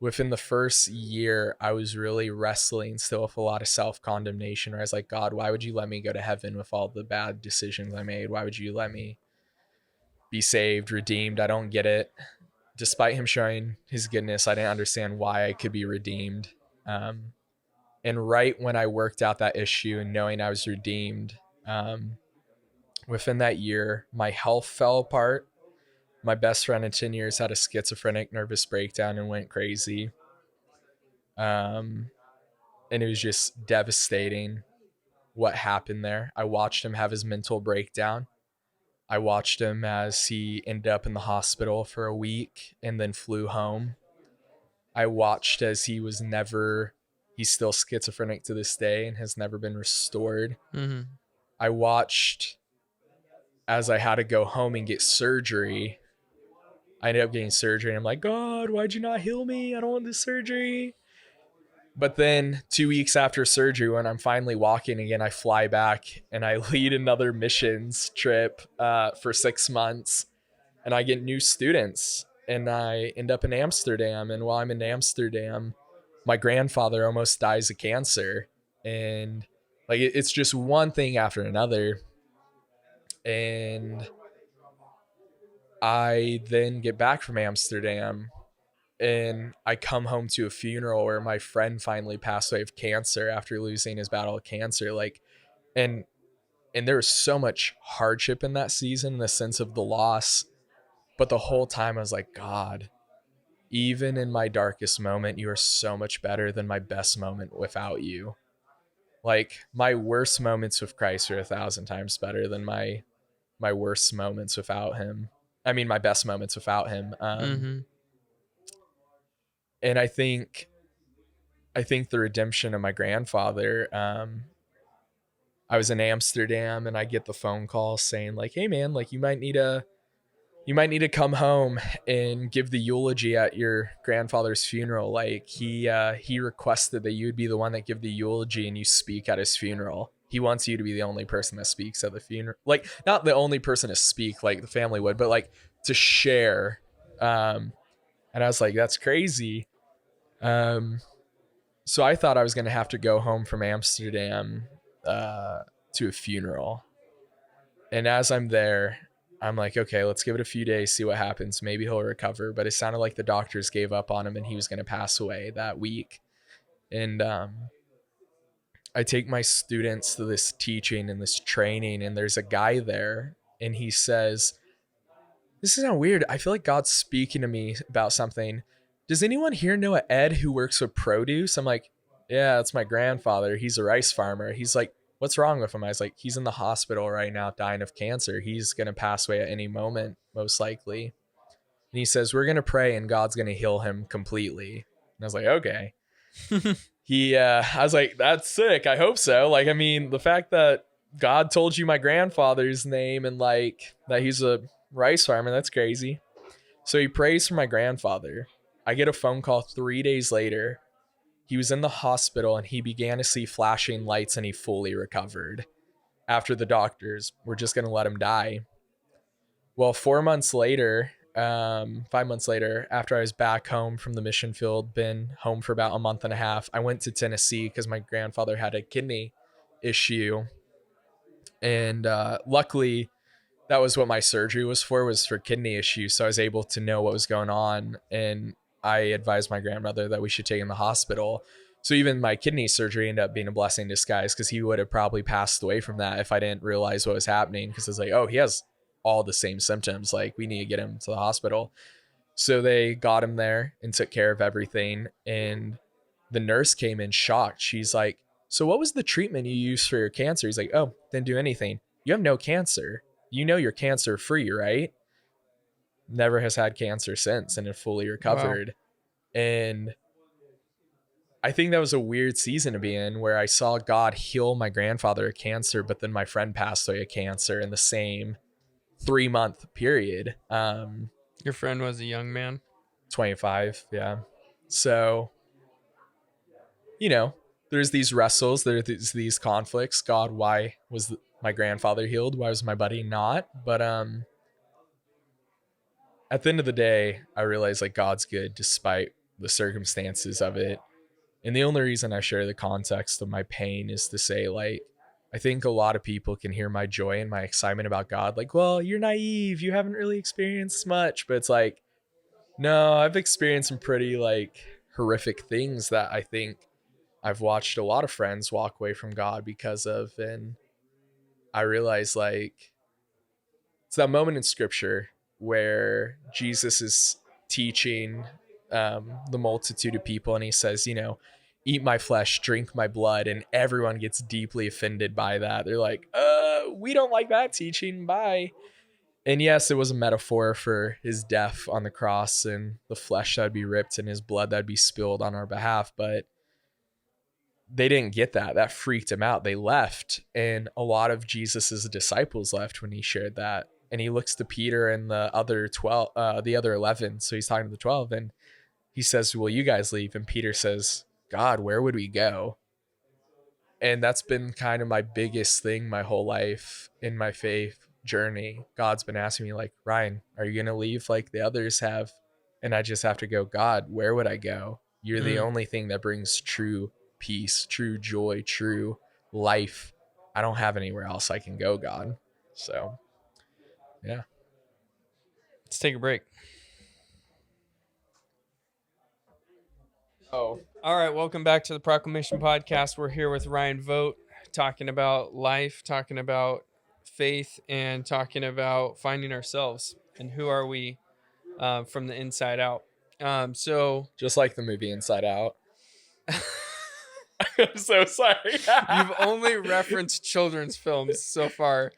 within the first year, I was really wrestling still with a lot of self-condemnation, where I was like, God, why would you let me go to heaven with all the bad decisions I made? Why would you let me be saved, redeemed? I don't get it. Despite him showing his goodness, I didn't understand why I could be redeemed. And right when I worked out that issue and knowing I was redeemed, within that year, my health fell apart. My best friend in 10 years had a schizophrenic nervous breakdown and went crazy. And it was just devastating what happened there. I watched him have his mental breakdown. I watched him as he ended up in the hospital for a week and then flew home. I watched as he's still schizophrenic to this day and has never been restored. I watched as I had to go home and get surgery. I ended up getting surgery and I'm like, God, why'd you not heal me? I don't want this surgery. But then 2 weeks after surgery, when I'm finally walking again, I fly back and I lead another missions trip for 6 months. And I get new students and I end up in Amsterdam. And while I'm in Amsterdam, my grandfather almost dies of cancer. And like, it's just one thing after another. And I then get back from Amsterdam and I come home to a funeral where my friend finally passed away of cancer after losing his battle with cancer. Like, and there was so much hardship in that season, in the sense of the loss. But the whole time I was like, God, even in my darkest moment, you are so much better than my best moment without you. Like my worst moments with Christ are 1,000 times better than my worst moments without him. I mean, my best moments without him. Mm-hmm. And I think the redemption of my grandfather, I was in Amsterdam and I get the phone call saying like, hey man, like you might need to come home and give the eulogy at your grandfather's funeral. Like he requested that you would be the one that give the eulogy and you speak at his funeral. He wants you to be the only person that speaks at the funeral. Like not the only person to speak like the family would, but like to share. And I was like, that's crazy. So I thought I was going to have to go home from Amsterdam to a funeral. And as I'm there, I'm like, okay, let's give it a few days, see what happens. Maybe he'll recover. But it sounded like the doctors gave up on him and he was going to pass away that week. And I take my students to this teaching and this training, and there's a guy there, and he says, this is not weird. I feel like God's speaking to me about something. Does anyone here know an Ed who works with produce? I'm like, yeah, that's my grandfather. He's a rice farmer. He's like, what's wrong with him? I was like, he's in the hospital right now dying of cancer. He's going to pass away at any moment, most likely. And he says, we're going to pray and God's going to heal him completely. And I was like, okay. I was like, that's sick. I hope so. Like, I mean, the fact that God told you my grandfather's name and like that he's a rice farmer, that's crazy. So he prays for my grandfather. I get a phone call 3 days later. He was in the hospital and he began to see flashing lights and he fully recovered. After the doctors were just going to let him die. Well, 5 months later, after I was back home from the mission field, been home for about a month and a half, I went to Tennessee because my grandfather had a kidney issue. And luckily, that was what my surgery was for kidney issues. So I was able to know what was going on. And I advised my grandmother that we should take him to the hospital. So even my kidney surgery ended up being a blessing in disguise because he would have probably passed away from that if I didn't realize what was happening. Because it's like, oh, he has all the same symptoms. Like we need to get him to the hospital. So they got him there and took care of everything. And the nurse came in shocked. She's like, so what was the treatment you used for your cancer? He's like, oh, didn't do anything. You have no cancer. You know you're cancer free, right? Never has had cancer since and it fully recovered. Wow. And I think that was a weird season to be in where I saw God heal my grandfather of cancer, but then my friend passed away of cancer in the same 3-month period. Your friend was a young man? 25, yeah. So, you know, there's these wrestles, there's these conflicts. God, why was my grandfather healed? Why was my buddy not? But at the end of the day, I realized like God's good despite the circumstances of it. And the only reason I share the context of my pain is to say, like, I think a lot of people can hear my joy and my excitement about God. Like, well, you're naive. You haven't really experienced much. But it's like, no, I've experienced some pretty like horrific things that I think I've watched a lot of friends walk away from God because of. And I realize like it's that moment in scripture where Jesus is teaching the multitude of people and he says, you know, eat my flesh, drink my blood, and everyone gets deeply offended by that. They're like, we don't like that teaching, bye. And yes, it was a metaphor for his death on the cross and the flesh that would be ripped and his blood that would be spilled on our behalf, but they didn't get that. That freaked him out. They left, and a lot of Jesus's disciples left when he shared that. And he looks to Peter and the other 11. So he's talking to the 12 and he says, will you guys leave? And Peter says, God, where would we go? And that's been kind of my biggest thing my whole life in my faith journey. God's been asking me like, Ryan, are you going to leave like the others have? And I just have to go, God, where would I go? You're the only thing that brings true peace, true joy, true life. I don't have anywhere else I can go, God. So yeah. Let's take a break. Oh, all right. Welcome back to the Proclamation Podcast. We're here with Ryan Vogt, talking about life, talking about faith, and talking about finding ourselves and who are we from the inside out. So Just like the movie Inside Out. I'm so sorry. you've only referenced children's films so far.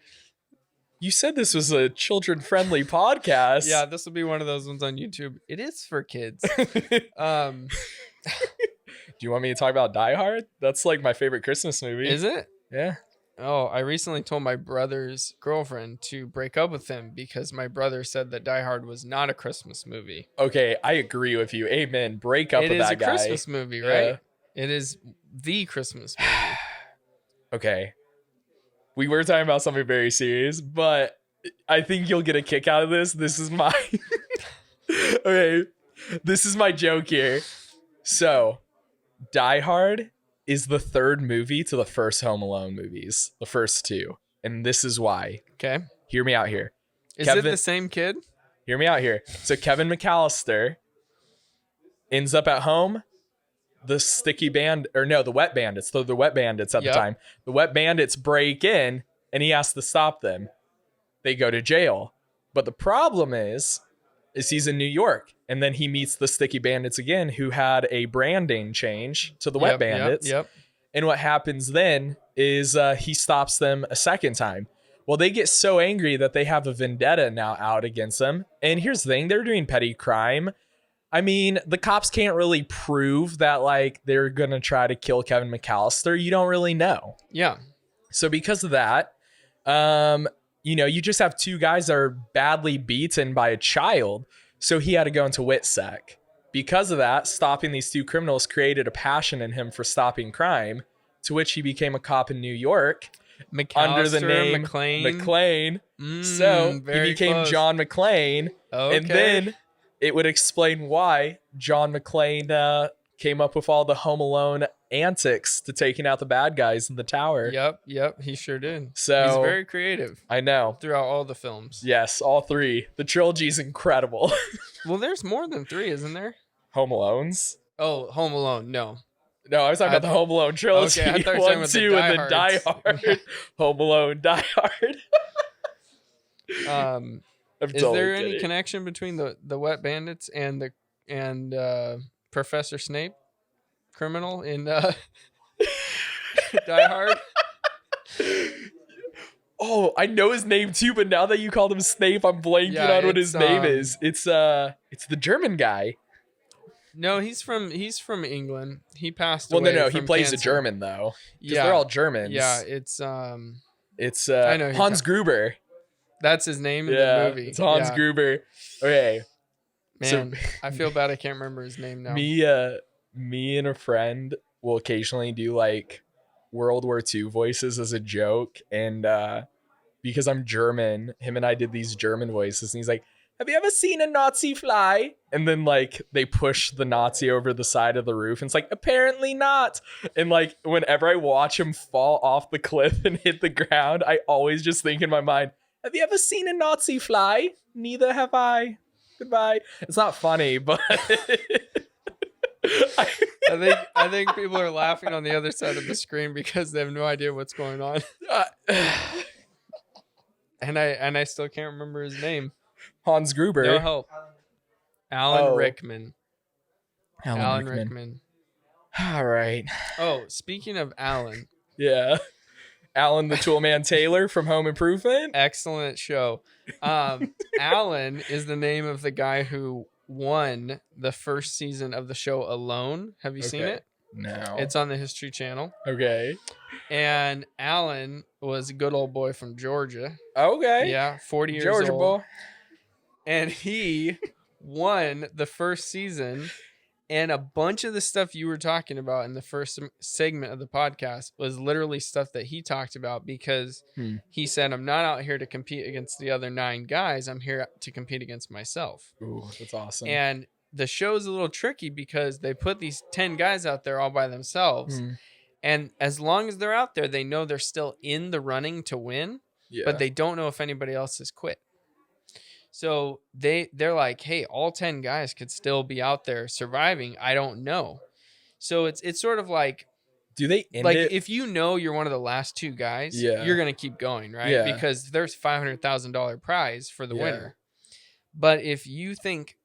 You said this was a children-friendly podcast. Yeah, this will be one of those ones on YouTube. It is for kids. Do you want me to talk about Die Hard? That's like my favorite Christmas movie. Is it? Yeah. Oh, I recently told my brother's girlfriend to break up with him because my brother said that Die Hard was not a Christmas movie. Okay, I agree with you. Amen. Break up with that guy. It is a Christmas movie, right? Yeah. It is the Christmas movie. Okay. We were talking about something very serious, but I think you'll get a kick out of this. This is my okay. This is my joke here. So, Die Hard is the third movie to the first Home Alone movies, the first two. And this is why. Okay. Hear me out here. Is it the same kid? Hear me out here. So Kevin McAllister ends up at home. The Wet Bandits. The Wet Bandits at the time. The Wet Bandits break in and he has to stop them. They go to jail. But the problem is he's in New York. And then he meets the Sticky Bandits again, who had a branding change to the Wet Bandits. Yep. And what happens then is he stops them a second time. Well, they get so angry that they have a vendetta now out against them. And here's the thing. They're doing petty crime. I mean, the cops can't really prove that, like, they're going to try to kill Kevin McAllister. You don't really know. Yeah. So because of that, you just have two guys that are badly beaten by a child. So he had to go into WITSEC. Because of that, stopping these two criminals created a passion in him for stopping crime, to which he became a cop in New York under the name McClane. So he became close. John McClane. Okay. And then it would explain why John McClane came up with all the Home Alone antics to taking out the bad guys in the tower. Yep, he sure did. So he's very creative. I know. Throughout all the films. Yes, all three. The trilogy's incredible. Well, there's more than 3, isn't there? Home Alones? Oh, Home Alone. No, I was talking about the Home Alone trilogy. Okay, I thought you were 1, talking about 2, the and then Die Hard. Home Alone, Die Hard. Is there any connection between the Wet Bandits and Professor Snape, criminal in Die Hard? Oh, I know his name too, but now that you called him Snape, I'm blanking on what his name is. It's the German guy. No, he's from England. He passed away. Well, no, he plays cancer. a German though. Yeah, they're all Germans. Yeah, it's I know Hans Gruber. That's his name in the movie. It's Hans Gruber. Okay. Man, so, I feel bad I can't remember his name now. Me and a friend will occasionally do like World War II voices as a joke, and because I'm German, him and I did these German voices, and he's like, "Have you ever seen a Nazi fly?" And then like they push the Nazi over the side of the roof, and it's like, "Apparently not." And like whenever I watch him fall off the cliff and hit the ground, I always just think in my mind, "Have you ever seen a Nazi fly? Neither have I. Goodbye." It's not funny, but I think people are laughing on the other side of the screen because they have no idea what's going on. And I still can't remember his name. Hans Gruber. No help. Alan Rickman. Alan Rickman. All right. Oh, speaking of Alan. Yeah. Alan the Toolman Taylor from Home Improvement. Excellent show. Alan is the name of the guy who won the first season of the show Alone. Have you seen it? No. It's on the History Channel. Okay. And Alan was a good old boy from Georgia. Okay. Yeah, 40 years Georgia old. boy. And he won the first season. And a bunch of the stuff you were talking about in the first segment of the podcast was literally stuff that he talked about because he said, "I'm not out here to compete against the other 9 guys. I'm here to compete against myself." Ooh, that's awesome. And the show's a little tricky because they put these 10 guys out there all by themselves. And as long as they're out there, they know they're still in the running to win, but they don't know if anybody else has quit. So they're like, hey, all 10 guys could still be out there surviving. I don't know. So it's sort of like, do they end like it? if you know you're one of the last 2 guys, you're gonna keep going, right? Yeah. Because there's $500,000 prize for the winner. But if you think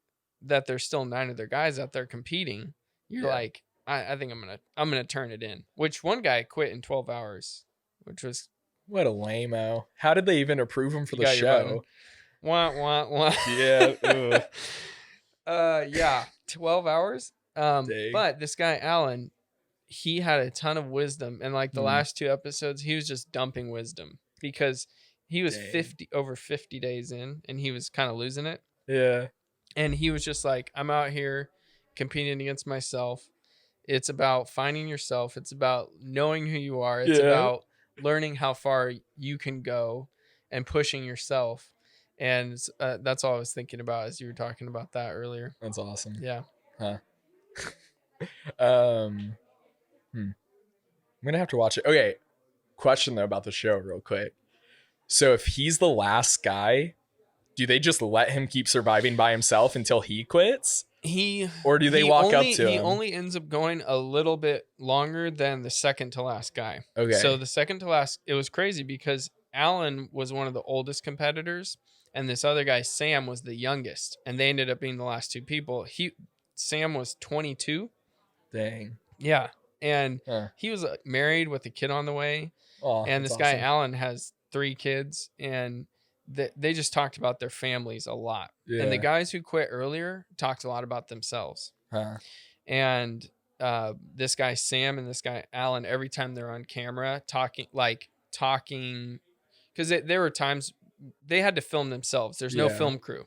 that there's still 9 other guys out there competing, you're like, I think I'm gonna turn it in. Which one guy quit in 12 hours, which was what a lame-o. How did they even approve him for the show? Wah, wah, wah. Yeah. Yeah, 12 hours. Dang. But this guy Alan, he had a ton of wisdom, and like the last 2 episodes, he was just dumping wisdom because he was over 50 days in, and he was kind of losing it. Yeah. And he was just like, I'm out here competing against myself. It's about finding yourself. It's about knowing who you are. It's about learning how far you can go and pushing yourself. And that's all I was thinking about as you were talking about that earlier. That's awesome. Yeah. Huh. I'm going to have to watch it. Okay. Question though about the show real quick. So if he's the last guy, do they just let him keep surviving by himself until he quits? Or do they walk up to him? He only ends up going a little bit longer than the second to last guy. Okay. So the second to last, it was crazy because Alan was one of the oldest competitors, and this other guy, Sam, was the youngest, and they ended up being the last 2 people. Sam was 22. Dang. Yeah. And he was married with a kid on the way. Oh, and this guy, Alan, has 3 kids, and they just talked about their families a lot. Yeah. And the guys who quit earlier talked a lot about themselves. And this guy, Sam, and this guy, Alan, every time they're on camera talking, because there were times they had to film themselves. There's no film crew.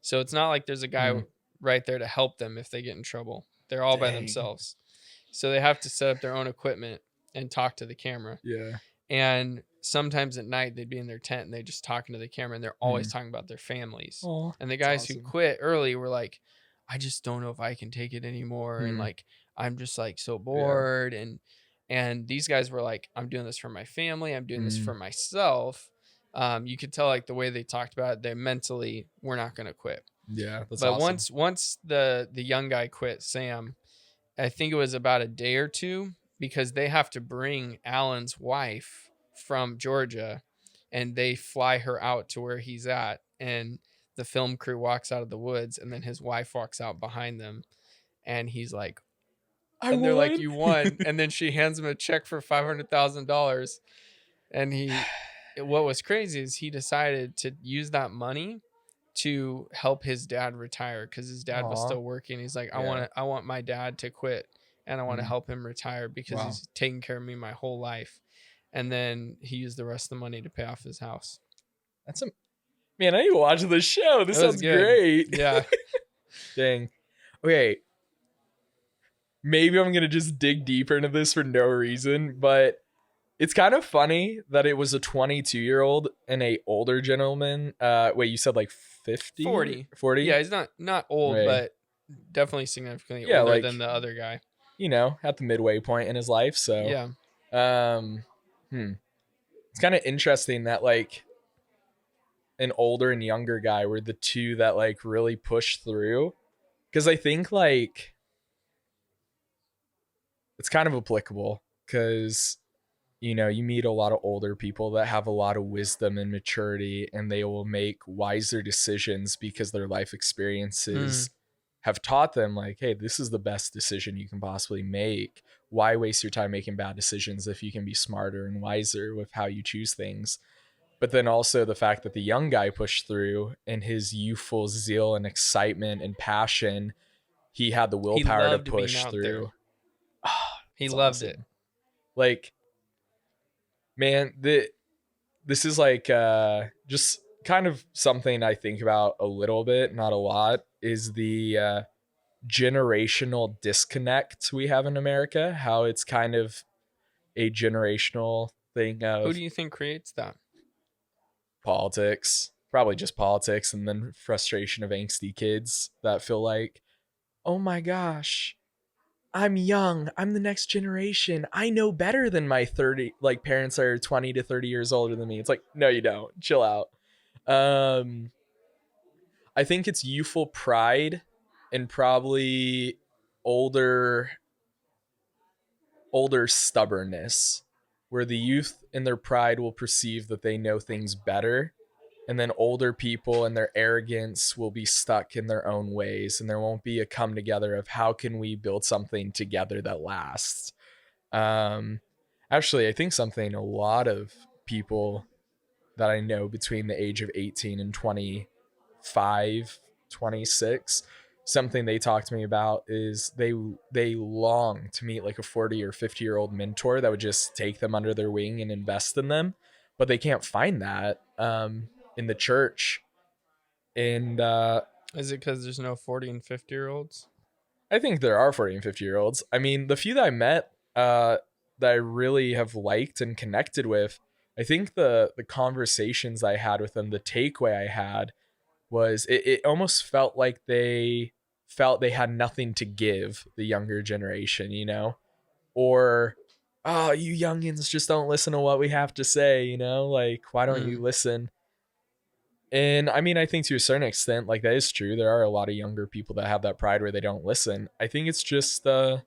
So it's not like there's a guy right there to help them if they get in trouble. They're all by themselves. So they have to set up their own equipment and talk to the camera. Yeah. And sometimes at night they'd be in their tent and they're just talking to the camera, and they're always talking about their families. Oh, and the guys who quit early were like, I just don't know if I can take it anymore. And like, I'm just like so bored. And these guys were like, I'm doing this for my family. I'm doing this for myself. You could tell like the way they talked about it, they mentally were not going to quit. Yeah. But awesome. once the young guy quit, Sam, I think it was about a day or 2, because they have to bring Alan's wife from Georgia, and they fly her out to where he's at. And the film crew walks out of the woods, and then his wife walks out behind them, and he's like, and they're like, you won. And then she hands him a check for $500,000. And what was crazy is he decided to use that money to help his dad retire, because his dad was still working. He's like, I want my dad to quit, and I want to help him retire because he's taken care of me my whole life. And then he used the rest of the money to pay off his house. Man, I need to watch this show. This sounds great. Yeah. Dang. Okay. Maybe I'm going to just dig deeper into this for no reason, but it's kind of funny that it was a 22-year-old and a older gentleman. Wait, you said like 50? 40. 40? Yeah, he's not old, but definitely significantly older than the other guy. You know, at the midway point in his life. So yeah. It's kind of interesting that like an older and younger guy were the 2 that like really pushed through. Because I think like it's kind of applicable, because you know, you meet a lot of older people that have a lot of wisdom and maturity, and they will make wiser decisions because their life experiences have taught them like, hey, this is the best decision you can possibly make. Why waste your time making bad decisions if you can be smarter and wiser with how you choose things? But then also the fact that the young guy pushed through, and his youthful zeal and excitement and passion, he had the willpower to push through. He loved it. Like, man, this is like just kind of something I think about a little bit, not a lot, is the generational disconnect we have in America. How it's kind of a generational thing of... Who do you think creates that? Politics. Probably just politics, and then frustration of angsty kids that feel like, oh my gosh, I'm young. I'm the next generation. I know better than my 30, like parents are 20 to 30 years older than me. It's like, no, you don't. Chill out. I think it's youthful pride and probably older stubbornness, where the youth in their pride will perceive that they know things better, And then older people and their arrogance will be stuck in their own ways, and there won't be a come together of how can we build something together that lasts. Actually, I think something a lot of people that I know between the age of 18 and 25, 26, something they talk to me about is they long to meet like a 40 or 50-year-old mentor that would just take them under their wing and invest in them, but they can't find that in the church. And Is it because there's no 40 and 50-year-olds? I think there are 40 and 50-year-olds. I mean, the few that I met that I really have liked and connected with, I think the conversations I had with them, the takeaway I had was it almost felt like they felt they had nothing to give the younger generation, you know? Or, oh, you youngins just don't listen to what we have to say, you know? Like, why don't you listen? And I mean, I think to a certain extent, like that is true. There are a lot of younger people that have that pride where they don't listen. I think it's just, I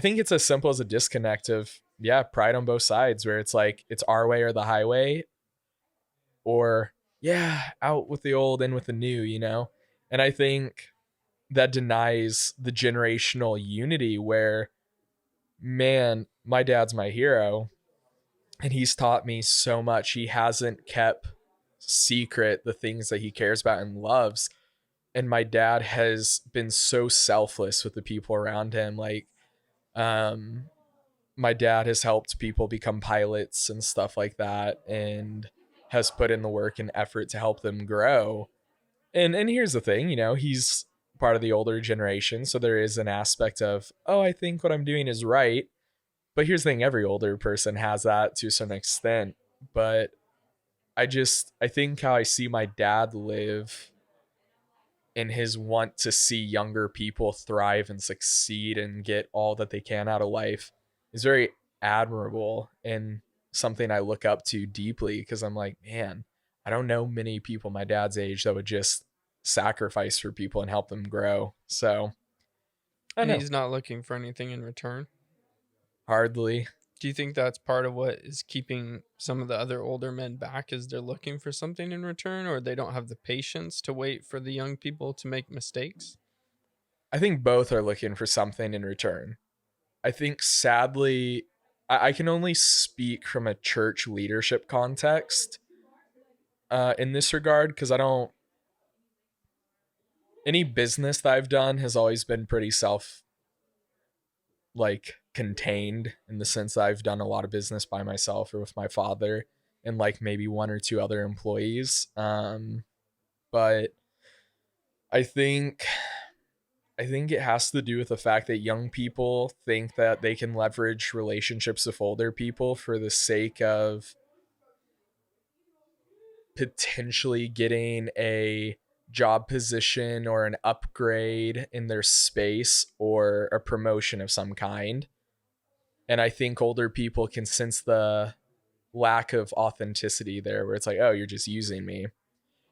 think it's as simple as a disconnect of, yeah, pride on both sides where it's like, it's our way or the highway, or yeah, out with the old, in with the new, you know? And I think that denies the generational unity where, man, my dad's my hero and he's taught me so much. He hasn't kept secret the things that he cares about and loves. And my dad has been so selfless with the people around him. Like, my dad has helped people become pilots and stuff like that, and has put in the work and effort to help them grow. And here's the thing, you know, he's part of the older generation, so there is an aspect of, oh, I think what I'm doing is right. But here's the thing, every older person has that to some extent. But I think how I see my dad live in his want to see younger people thrive and succeed and get all that they can out of life is very admirable and something I look up to deeply, because I'm like, man, I don't know many people my dad's age that would just sacrifice for people and help them grow. So I And know. he's not looking for anything in return. Hardly. Do you think that's part of what is keeping some of the other older men back, is they're looking for something in return, or they don't have the patience to wait for the young people to make mistakes? I think both are looking for something in return. I think sadly, I can only speak from a church leadership context in this regard, because I don't, any business that I've done has always been pretty like contained, in the sense that I've done a lot of business by myself or with my father and like maybe one or two other employees. But I think it has to do with the fact that young people think that they can leverage relationships with older people for the sake of potentially getting a job position or an upgrade in their space or a promotion of some kind. And I think older people can sense the lack of authenticity there, where it's like, oh, you're just using me.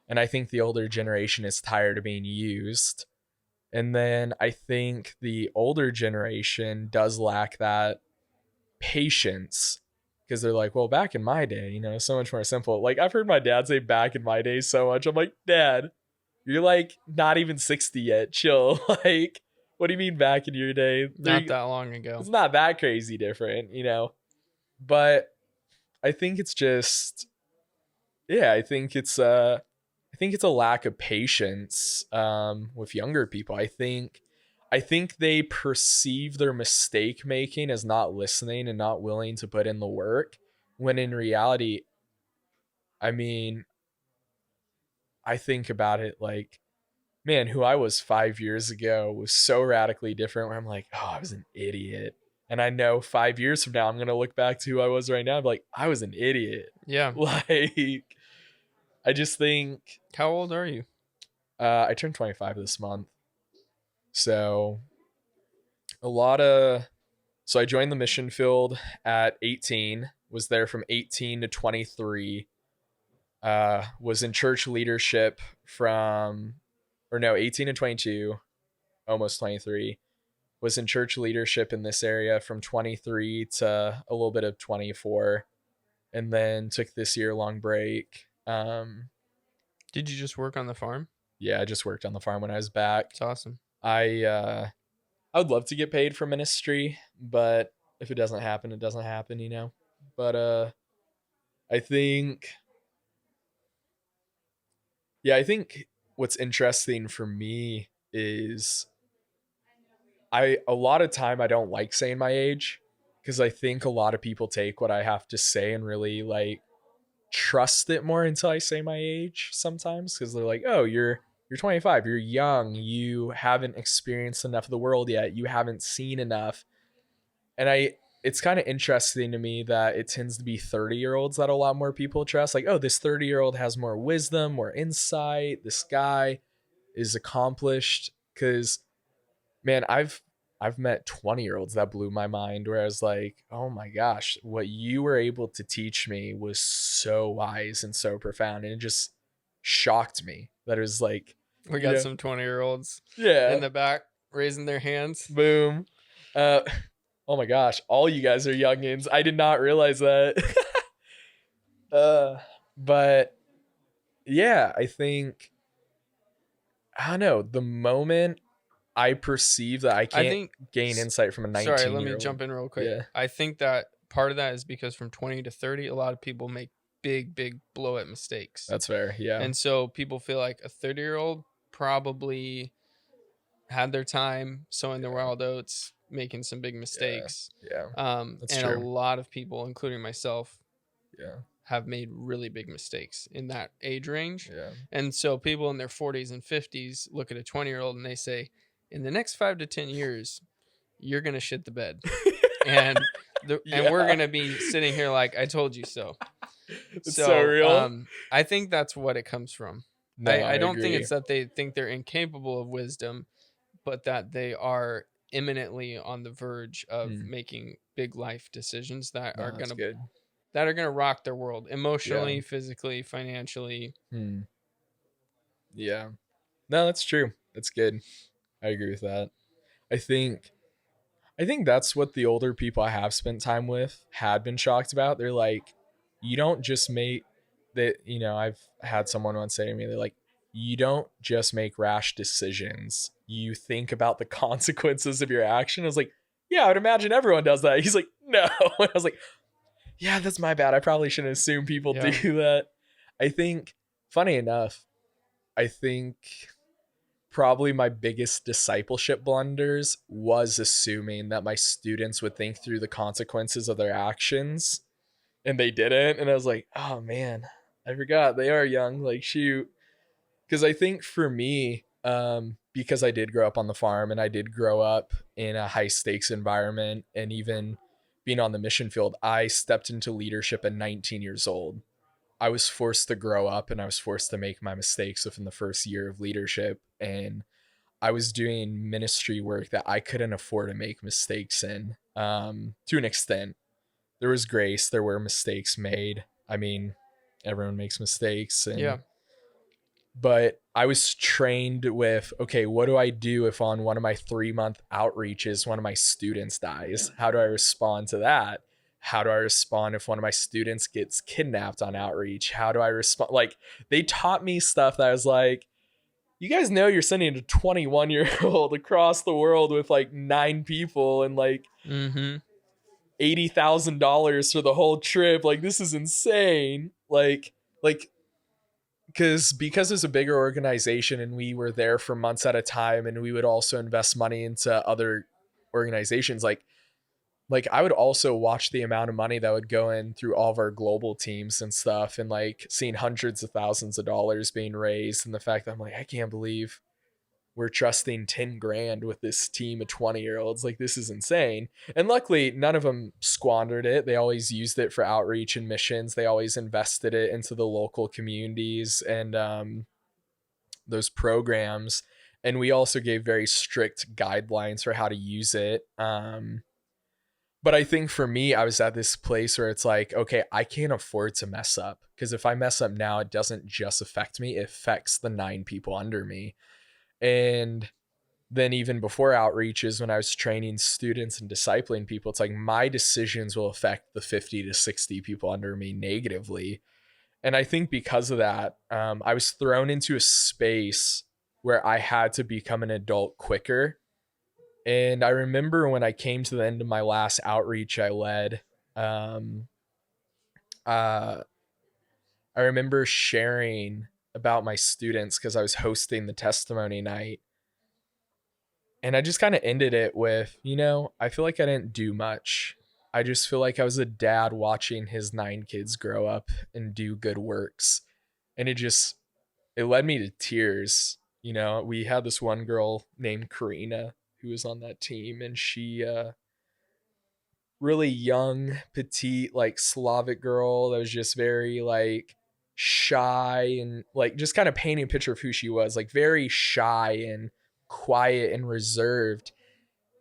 And I think the older generation is tired of being used. And then I think the older generation does lack that patience, because they're like, well, back in my day, you know, so much more simple. Like, I've heard my dad say back in my day so much. I'm like, Dad, you're like not even 60 yet. Chill. Like, what do you mean back in your day? Not that long ago. It's not that crazy different, you know? But I think it's just, yeah, I think it's a lack of patience with younger people. I think they perceive their mistake making as not listening and not willing to put in the work, when in reality, I mean, I think about it like, man, who I was 5 years ago was so radically different, where I'm like, oh, I was an idiot. And I know 5 years from now, I'm going to look back to who I was right now and be like, I was an idiot. Yeah. Like, I just think. How old are you? I turned 25 this month. So so I joined the mission field at 18, was there from 18 to 23, was in church leadership from, or no, 18 to 22, almost 23, was in church leadership in this area from 23 to a little bit of 24, and then took this year long break. Did you just work on the farm? Yeah, I just worked on the farm when I was back. It's awesome. I would love to get paid for ministry, but if it doesn't happen, it doesn't happen, you know. But I think I think what's interesting for me is a lot of time I don't like saying my age because I think a lot of people take what I have to say and really like trust it more until I say my age sometimes because they're like, "Oh, you're 25, you're young, you haven't experienced enough of the world yet, you haven't seen enough." And it's kind of interesting to me that it tends to be 30-year-olds that a lot more people trust. Like, "Oh, this 30-year-old has more wisdom, more insight. This guy is accomplished." Cuz man, I've met 20-year-olds that blew my mind where I was like, "Oh my gosh, what you were able to teach me was so wise and so profound." And it just shocked me that it was like, We got some 20-year-olds yeah, in the back raising their hands. boom. Oh my gosh, all you guys are youngins. I did not realize that. But yeah, I don't know, the moment I perceive that I can't gain insight from a 19-year-old. Sorry, let me jump in real quick. Yeah. I think that part of that is because from 20 to 30, a lot of people make big blow at mistakes. That's fair, yeah. And so people feel like a 30-year-old probably had their time sowing the wild oats, making some big mistakes. Yeah. That's and true. a lot of people, including myself, Yeah. have made really big mistakes in that age range. Yeah. And so people in their 40s and 50s look at a 20-year-old and they say, in the next 5 to 10 years, you're going to shit the bed. and we're going to be sitting here like, I told you so. It's so real. I think that's what it comes from. No, I don't agree. think it's that they think they're incapable of wisdom, but that they are imminently on the verge of making big life decisions that are going to rock their world emotionally, physically, financially. Yeah. No, that's true. That's good. I agree with that. I think that's what the older people I have spent time with had been shocked about. They're like, you don't just make that, you know, I've had someone once say to me, they're like, you don't just make rash decisions. You think about the consequences of your action. I was like, yeah, I would imagine everyone does that. He's like, no. I was like, yeah, that's my bad. I probably shouldn't assume people do that. I think, funny enough, I think probably my biggest discipleship blunders was assuming that my students would think through the consequences of their actions, and they didn't. And I was like, oh man, I forgot they are young. Like, shoot. Because I think for me, because I did grow up on the farm and I did grow up in a high stakes environment, and even being on the mission field, I stepped into leadership at 19 years old. I was forced to grow up and I was forced to make my mistakes within the first year of leadership. And I was doing ministry work that I couldn't afford to make mistakes in, to an extent. There was grace. There were mistakes made. I mean, everyone makes mistakes. But I was trained with, okay, what do I do if on one of my 3-month outreaches, one of my students dies? How do I respond to that? How do I respond if one of my students gets kidnapped on outreach? How do I respond? Like, they taught me stuff that I was like, you guys know you're sending a 21-year-old across the world with like 9 people and like $80,000 for the whole trip. Like, this is insane. Like, because it's a bigger organization and we were there for months at a time, and we would also invest money into other organizations. Like I would also watch the amount of money that would go in through all of our global teams and stuff, and like seeing hundreds of thousands of dollars being raised, and the fact that I'm like, I can't believe we're trusting 10 grand with this team of 20-year-olds. Like, this is insane. And luckily none of them squandered it. They always used it for outreach and missions. They always invested it into the local communities and those programs. And we also gave very strict guidelines for how to use it. But I think for me, I was at this place where it's like, okay, I can't afford to mess up, because if I mess up now, it doesn't just affect me, it affects the 9 people under me. And then even before outreaches, when I was training students and discipling people, it's like my decisions will affect the 50 to 60 people under me negatively. And I think because of that, I was thrown into a space where I had to become an adult quicker. And I remember when I came to the end of my last outreach I led, I remember sharing about my students because I was hosting the testimony night. And I just kind of ended it with, I feel like I didn't do much. I just feel like I was a dad watching his 9 kids grow up and do good works. And it led me to tears. We had this one girl named Karina who was on that team, and she, really young, petite, like Slavic girl that was just very like shy and like just kind of painting a picture of who she was, like very shy and quiet and reserved.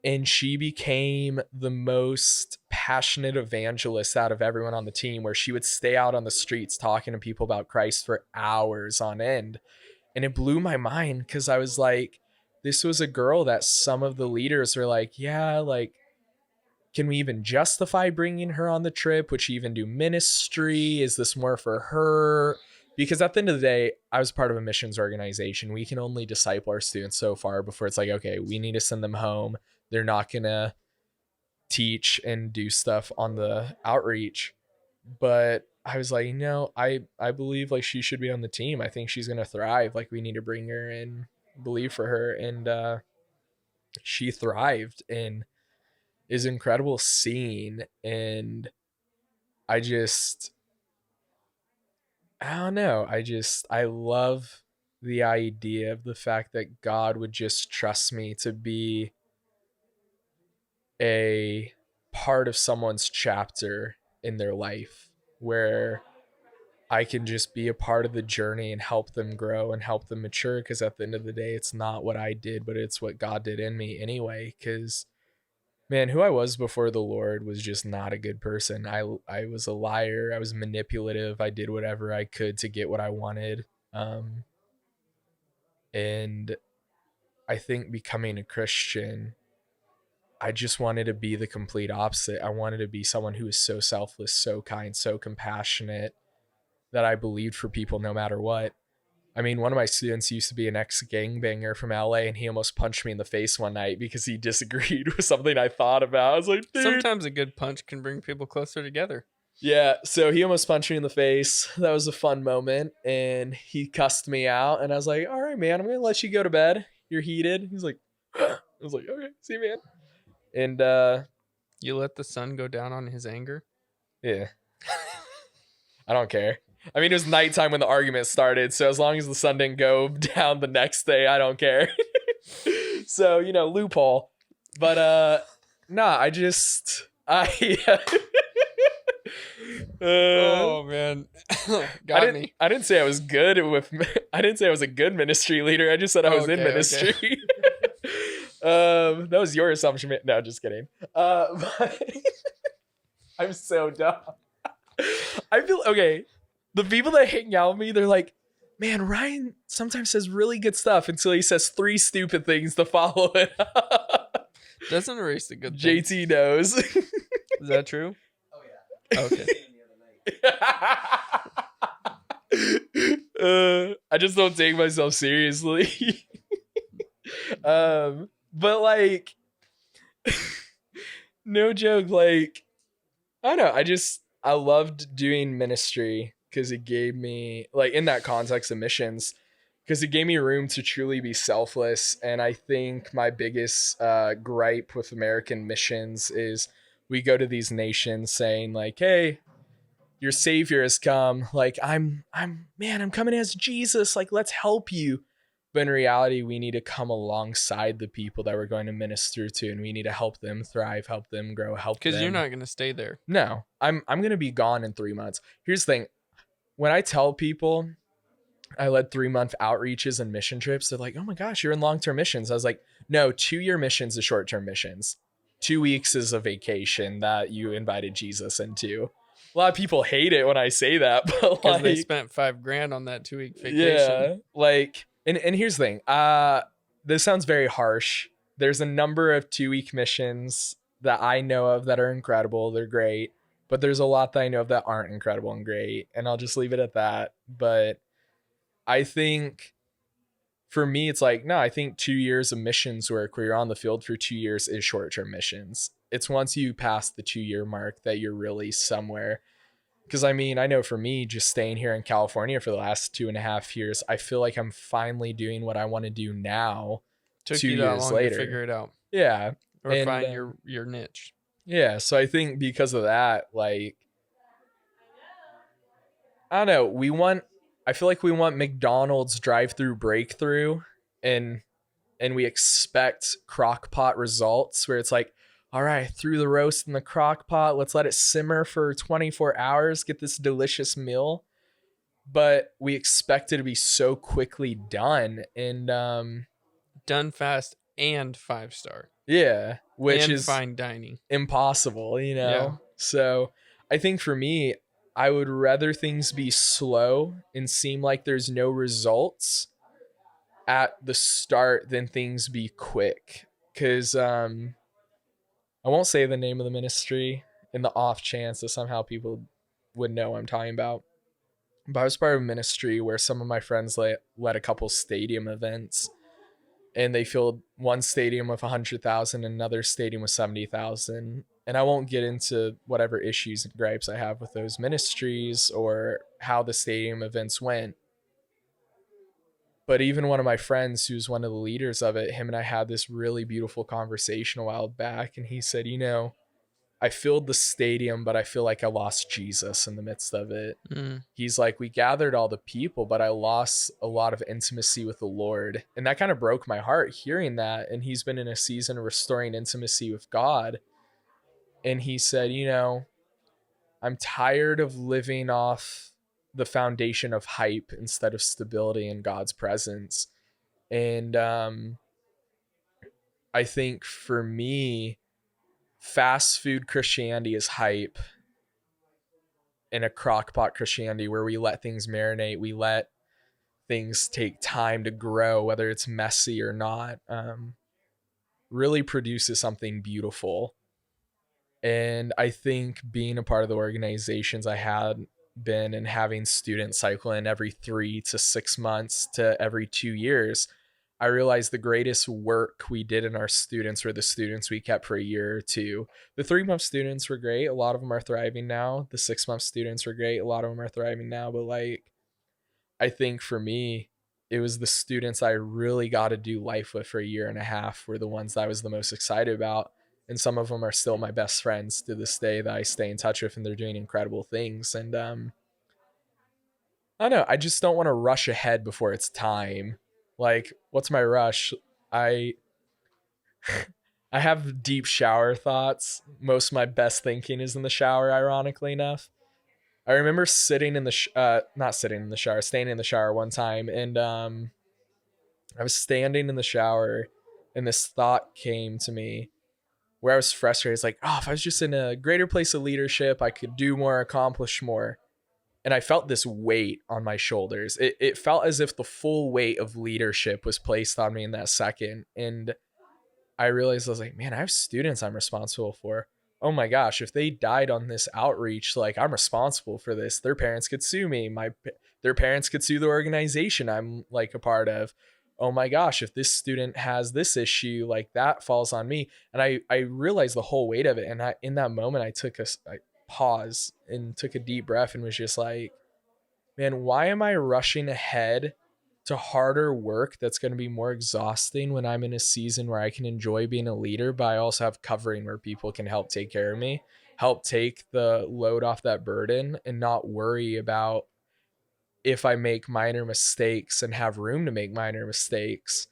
And she became the most passionate evangelist out of everyone on the team, where she would stay out on the streets talking to people about Christ for hours on end. And it blew my mind because I was like, this was a girl that some of the leaders were like, yeah, like, can we even justify bringing her on the trip? Would she even do ministry? Is this more for her? Because at the end of the day, I was part of a missions organization. We can only disciple our students so far before it's like, okay, we need to send them home. They're not going to teach and do stuff on the outreach. But I was like, I believe like she should be on the team. I think she's going to thrive. Like we need to bring her and believe for her. And she thrived and is incredible seeing. And I don't know. I love the idea of the fact that God would just trust me to be a part of someone's chapter in their life, where I can just be a part of the journey and help them grow and help them mature. Because at the end of the day, it's not what I did, but it's what God did in me anyway. Because man, who I was before the Lord was just not a good person. I was a liar. I was manipulative. I did whatever I could to get what I wanted. And I think becoming a Christian, I just wanted to be the complete opposite. I wanted to be someone who was so selfless, so kind, so compassionate, that I believed for people no matter what. I mean, one of my students used to be an ex-gangbanger from LA, and he almost punched me in the face one night because he disagreed with something I thought about. I was like, dude. Sometimes a good punch can bring people closer together. Yeah, so he almost punched me in the face. That was a fun moment, and he cussed me out, and I was like, all right, man, I'm going to let you go to bed. You're heated. He's like, I was like, okay, see you, man. And you let the sun go down on his anger? Yeah. I don't care. I mean, it was nighttime when the argument started, so as long as the sun didn't go down the next day, I don't care. So, loophole. But oh man. Me. I didn't say I was good I didn't say I was a good ministry leader. I just said I was in ministry. Okay. That was your assumption. No, just kidding. But I'm so dumb. I feel okay. The people that hang out with me, they're like, man, Ryan sometimes says really good stuff until he says 3 stupid things to follow it up. Doesn't erase the good things. JT knows. Is that true? Oh, yeah. Okay. I just don't take myself seriously. But like, no joke, like, I don't know. I loved doing ministry because it gave me, like, in that context of missions, because it gave me room to truly be selfless. And I think my biggest gripe with American missions is we go to these nations saying like, hey, your savior has come. Like, I'm coming as Jesus. Like, let's help you. But in reality, we need to come alongside the people that we're going to minister to, and we need to help them thrive, help them grow, help them. Because you're not going to stay there. No, I'm going to be gone in 3 months. Here's the thing. When I tell people I led 3-month outreaches and mission trips, they're like, oh my gosh, you're in long-term missions. I was like, no, 2-year missions is short-term missions. 2 weeks is a vacation that you invited Jesus into. A lot of people hate it when I say that, but because they spent $5,000 on that 2-week vacation. Yeah, like, and here's the thing. This sounds very harsh. There's a number of 2-week missions that I know of that are incredible. They're great. but there's a lot that I know that aren't incredible and great, and I'll just leave it at that. But I think for me, it's like, no, I think 2 years of missions work where you're on the field for 2 years is short-term missions. It's once you pass the 2-year mark that you're really somewhere. Because I mean, I know for me, just staying here in California for the last 2.5 years, I feel like I'm finally doing what I want to do now. Took 2 you that years long later. to figure it out. Yeah. Or and, find your niche. Yeah. So I think because of that, like, I don't know, I feel like we want McDonald's drive-through breakthrough, and we expect crock pot results where it's like, all right, I threw the roast in the crock pot, let's let it simmer for 24 hours, get this delicious meal. But we expect it to be so quickly done, and done fast and 5-star. Yeah, which and is fine dining. Impossible, Yeah. So I think for me, I would rather things be slow and seem like there's no results at the start than things be quick. Because I won't say the name of the ministry in the off chance that somehow people would know what I'm talking about. But I was part of a ministry where some of my friends led a couple stadium events, and they filled one stadium with 100,000, another stadium with 70,000. And I won't get into whatever issues and gripes I have with those ministries or how the stadium events went. But even one of my friends, who's one of the leaders of it, him and I had this really beautiful conversation a while back. And he said, I filled the stadium, but I feel like I lost Jesus in the midst of it. He's like, we gathered all the people, but I lost a lot of intimacy with the Lord. And that kind of broke my heart hearing that. And he's been in a season of restoring intimacy with God. And he said, I'm tired of living off the foundation of hype instead of stability in God's presence. And I think for me, fast food Christianity is hype, in a crockpot Christianity where we let things marinate, we let things take time to grow, whether it's messy or not, really produces something beautiful. And I think being a part of the organizations I had been, and having students cycle in every 3 to 6 months to every 2 years, I realized the greatest work we did in our students were the students we kept for a year or two. The 3-month students were great. A lot of them are thriving now. The 6-month students were great. A lot of them are thriving now. But I think for me, it was the students I really got to do life with for a year and a half were the ones that I was the most excited about. And some of them are still my best friends to this day that I stay in touch with, and they're doing incredible things. And I don't know. I just don't want to rush ahead before it's time. Like, what's my rush? I have deep shower thoughts. Most of my best thinking is in the shower, ironically enough. I remember staying in the shower one time, and I was standing in the shower, and this thought came to me where I was frustrated. It's like, if I was just in a greater place of leadership, I could do more, accomplish more. And I felt this weight on my shoulders. It felt as if the full weight of leadership was placed on me in that second. And I realized, I was like, man, I have students I'm responsible for. Oh my gosh, if they died on this outreach, like, I'm responsible for this. Their parents could sue me. Their parents could sue the organization I'm like a part of. Oh my gosh, if this student has this issue, like, that falls on me. And I realized the whole weight of it. And in that moment, I took a pause and took a deep breath and was just like, man, why am I rushing ahead to harder work that's going to be more exhausting when I'm in a season where I can enjoy being a leader, but I also have covering where people can help take care of me, help take the load off that burden, and not worry about if I make minor mistakes and have room to make minor mistakes.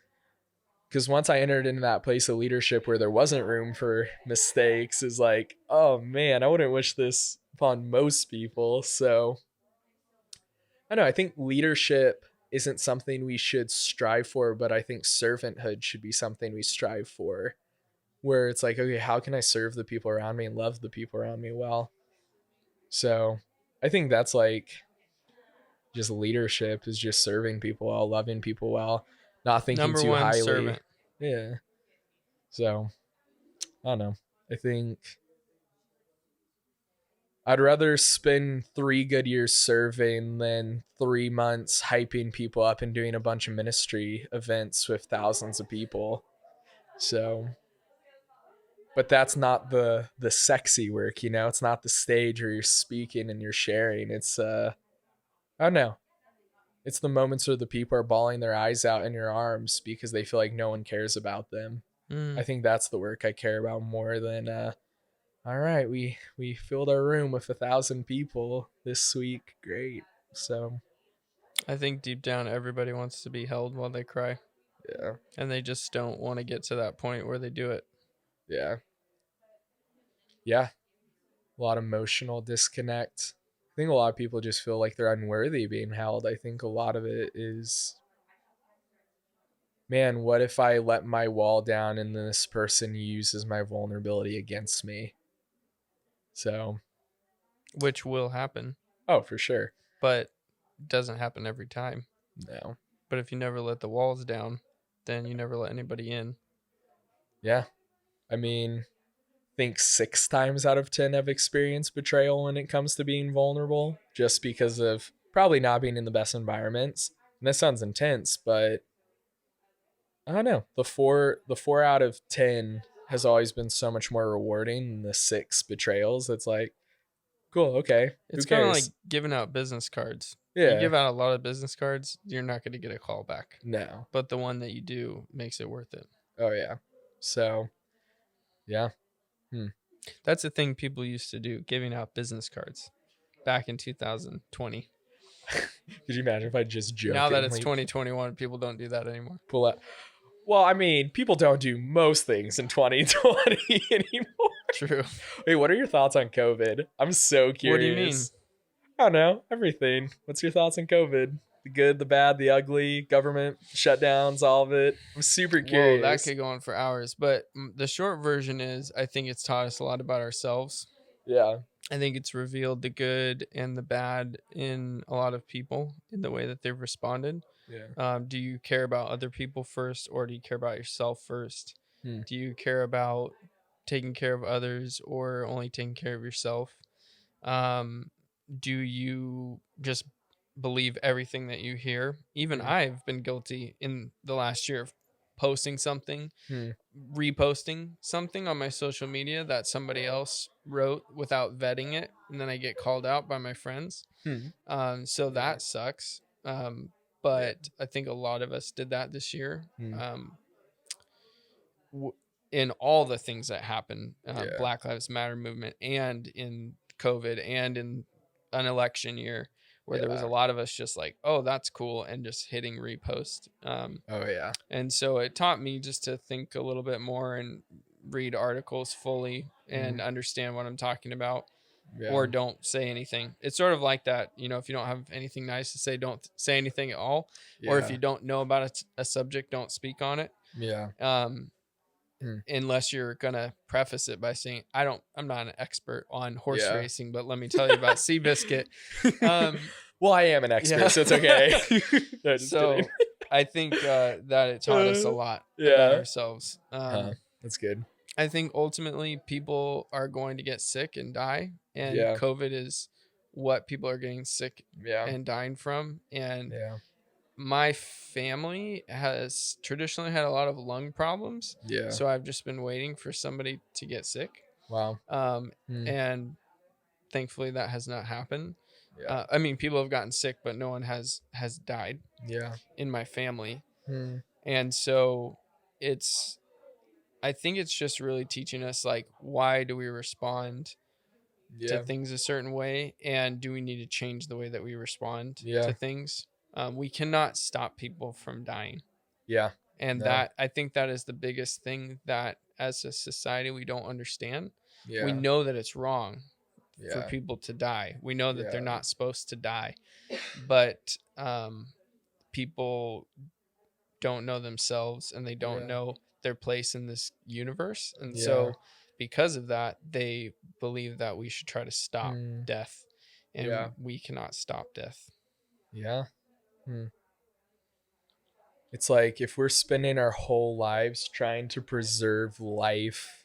Because once I entered into that place of leadership where there wasn't room for mistakes, is like, oh man, I wouldn't wish this upon most people. So I don't know, I think leadership isn't something we should strive for, but I think servanthood should be something we strive for, where it's like, okay, how can I serve the people around me and love the people around me well? So I think that's like, just leadership is just serving people well, loving people well, not thinking Number too one, highly. servant. Yeah. So I don't know. I think I'd rather spend 3 good years serving than 3 months hyping people up and doing a bunch of ministry events with thousands of people. So, but that's not the sexy work, you know. It's not the stage where you're speaking and you're sharing. It's I don't know. It's the moments where the people are bawling their eyes out in your arms because they feel like no one cares about them. I think that's the work I care about more than all right, we filled our room with 1,000 people this week. Great. So I think deep down everybody wants to be held while they cry. yeah. And they just don't want to get to that point where they do it. Yeah. Yeah. A lot of emotional disconnect. I think a lot of people just feel like they're unworthy being held. I think a lot of it is, man, what if I let my wall down and then this person uses my vulnerability against me? So, which will happen. Oh, for sure. But doesn't happen every time. No. But if you never let the walls down, then you never let anybody in. Yeah. I mean, I think 6 times out of 10 have experienced betrayal when it comes to being vulnerable, just because of probably not being in the best environments. And that sounds intense, but I don't know. The four out of 10 has always been so much more rewarding than the 6 betrayals. It's like, cool, okay. It's kind of like giving out business cards. Yeah. You give out a lot of business cards, you're not going to get a call back. No. But the one that you do makes it worth it. Oh, yeah. So, yeah. That's the thing people used to do, giving out business cards back in 2020. Could you imagine if I just joked? Now that it's 2021, people don't do that anymore. Pull out. Well, I mean, people don't do most things in 2020 anymore. True. Wait, what are your thoughts on COVID? I'm so curious. What do you mean? I don't know. Everything. What's your thoughts on COVID? The good, the bad, the ugly, government shutdowns, all of it. I'm super curious. Whoa, that could go on for hours. But the short version is I think it's taught us a lot about ourselves. Yeah. I think it's revealed the good and the bad in a lot of people in the way that they've responded. Yeah. Do you care about other people first, or do you care about yourself first? Do you care about taking care of others or only taking care of yourself? Do you just believe everything that you hear? Even I've been guilty in the last year of posting something, reposting something on my social media that somebody else wrote without vetting it, and then I get called out by my friends. So that sucks. But I think a lot of us did that this year. In all the things that happened, Black Lives Matter movement, and in COVID, and in an election year where there was a lot of us just like, oh, that's cool, and just hitting repost. Oh, yeah. And so it taught me just to think a little bit more and read articles fully and understand what I'm talking about. Yeah. Or don't say anything. It's sort of like that, you know, if you don't have anything nice to say, don't say anything at all. Yeah. Or if you don't know about a subject, don't speak on it. Yeah. Unless you're gonna preface it by saying, I'm not an expert on horse racing, but let me tell you about Seabiscuit. Well, I am an expert, so it's okay. No, so kidding. I think that it taught us a lot about ourselves. That's good. I think ultimately people are going to get sick and die, and COVID is what people are getting sick and dying from. And my family has traditionally had a lot of lung problems. Yeah. So I've just been waiting for somebody to get sick. Wow. And thankfully that has not happened. Yeah. I mean, people have gotten sick, but no one has died. Yeah. In my family. And so I think it's just really teaching us, like, why do we respond to things a certain way, and do we need to change the way that we respond to things? We cannot stop people from dying. Yeah. And that, I think that is the biggest thing that as a society we don't understand. Yeah. We know that it's wrong for people to die. We know that they're not supposed to die. But people don't know themselves, and they don't know their place in this universe. And so because of that, they believe that we should try to stop death, and we cannot stop death. Yeah. It's like if we're spending our whole lives trying to preserve life,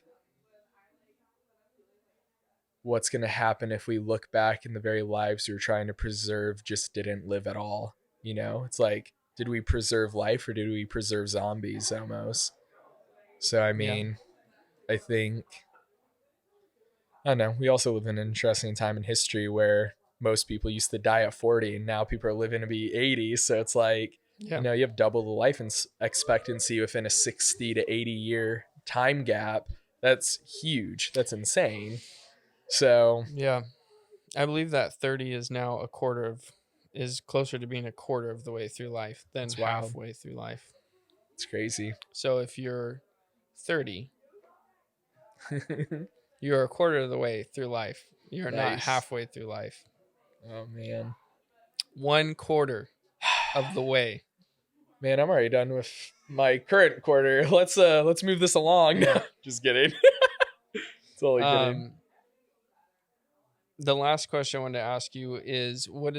what's going to happen if we look back and the very lives we were trying to preserve just didn't live at all? You know, it's like, did we preserve life or did we preserve zombies almost? So, I mean, I think, I don't know. We also live in an interesting time in history where most people used to die at 40 and now people are living to be 80. So it's like, you know, you have double the life expectancy within a 60 to 80 year time gap. That's huge. That's insane. So yeah, I believe that 30 is now is closer to being a quarter of the way through life than halfway through life. It's crazy. So if you're 30, you're a quarter of the way through life. You're not halfway through life. Oh man. 1/4 of the way. Man, I'm already done with my current quarter. Let's move this along. Just kidding. Totally kidding. The last question I wanted to ask you is what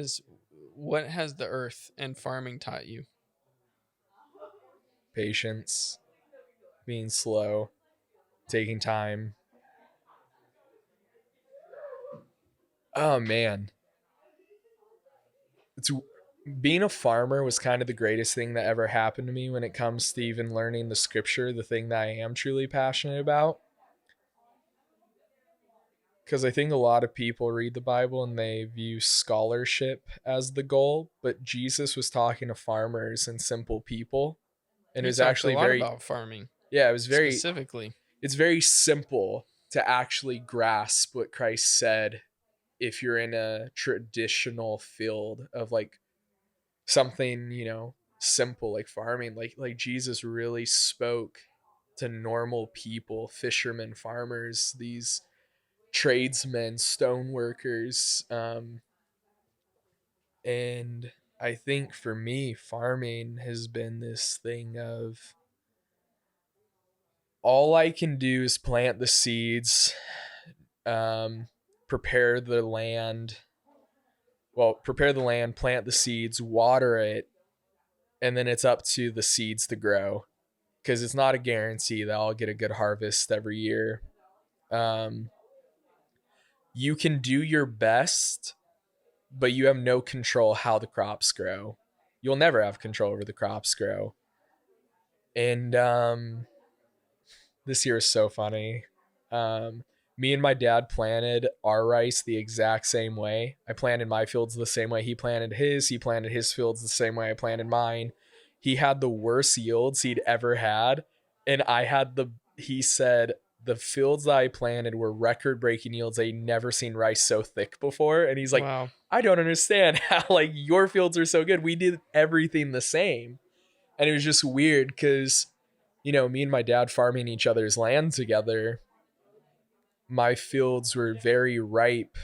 has the earth and farming taught you? Patience, being slow, taking time. Oh man. Being a farmer was kind of the greatest thing that ever happened to me when it comes to even learning the scripture, the thing that I am truly passionate about. Because I think a lot of people read the Bible and they view scholarship as the goal, but Jesus was talking to farmers and simple people, and it was actually very about farming. Yeah, it was very specifically. It's very simple to actually grasp what Christ said if you're in a traditional field of like something, you know, simple like farming. Like Jesus really spoke to normal people, fishermen, farmers, these tradesmen, stone workers. And I think for me, farming has been this thing of all I can do is plant the seeds, prepare the land, plant the seeds, water it, and then it's up to the seeds to grow, because it's not a guarantee that I'll get a good harvest every year. You can do your best, but you have no control how the crops grow. You'll never have control over the crops grow. And this year is so funny. Me and my dad planted our rice the exact same way. I planted my fields the same way he planted his. He planted his fields the same way I planted mine. He had the worst yields he'd ever had. And he said the fields that I planted were record-breaking yields. I'd never seen rice so thick before. And he's like, wow. I don't understand how like your fields are so good. We did everything the same. And it was just weird because, you know, me and my dad farming each other's land together, my fields were very ripe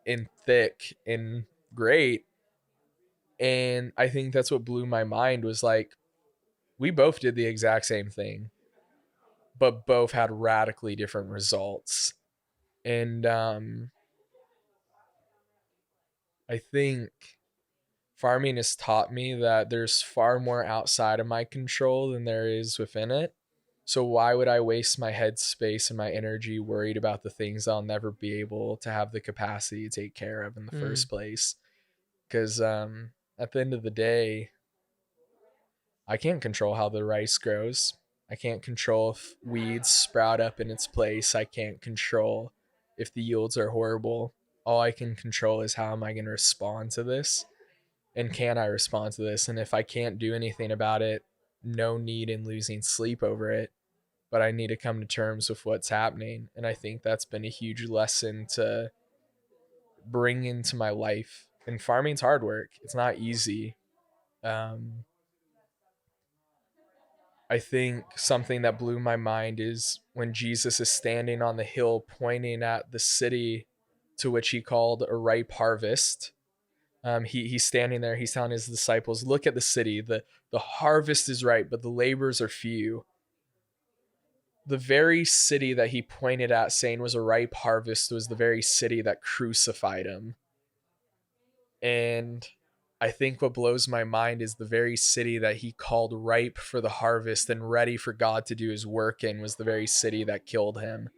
and thick and great. And I think that's what blew my mind was like, we both did the exact same thing, but both had radically different results. And I think farming has taught me that there's far more outside of my control than there is within it. So why would I waste my headspace and my energy worried about the things I'll never be able to have the capacity to take care of in the first place? Because at the end of the day, I can't control how the rice grows. I can't control if weeds sprout up in its place. I can't control if the yields are horrible. All I can control is how am I going to respond to this? And can I respond to this? And if I can't do anything about it, no need in losing sleep over it. But I need to come to terms with what's happening. And I think that's been a huge lesson to bring into my life. And farming's hard work. It's not easy. I think something that blew my mind is when Jesus is standing on the hill pointing at the city to which he called a ripe harvest. He's standing there. He's telling his disciples, look at the city. The harvest is ripe, but the laborers are few. The very city that he pointed at saying was a ripe harvest was the very city that crucified him. And I think what blows my mind is the very city that he called ripe for the harvest and ready for God to do his work in was the very city that killed him.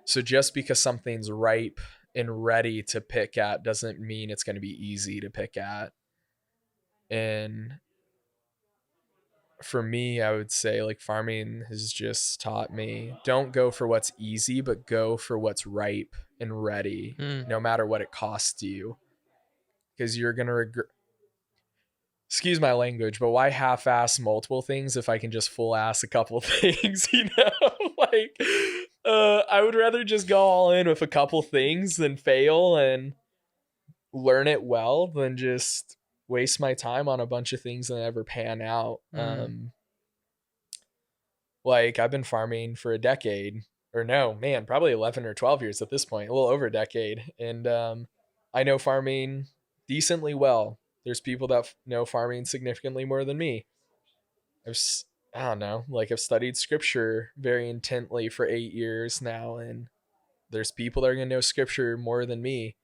So just because something's ripe and ready to pick at doesn't mean it's going to be easy to pick at. And for me, I would say like farming has just taught me, don't go for what's easy, but go for what's ripe and ready, no matter what it costs you. Because you're going to regret, excuse my language, but why half-ass multiple things if I can just full-ass a couple things, you know? Like, I would rather just go all in with a couple things than fail and learn it well than just waste my time on a bunch of things that never pan out. Like, I've been farming for a decade, or no, man, probably 11 or 12 years at this point, a little over a decade. And I know farming decently well. There's people that know farming significantly more than me. I don't know, like I've studied scripture very intently for 8 years now, and there's people that are going to know scripture more than me.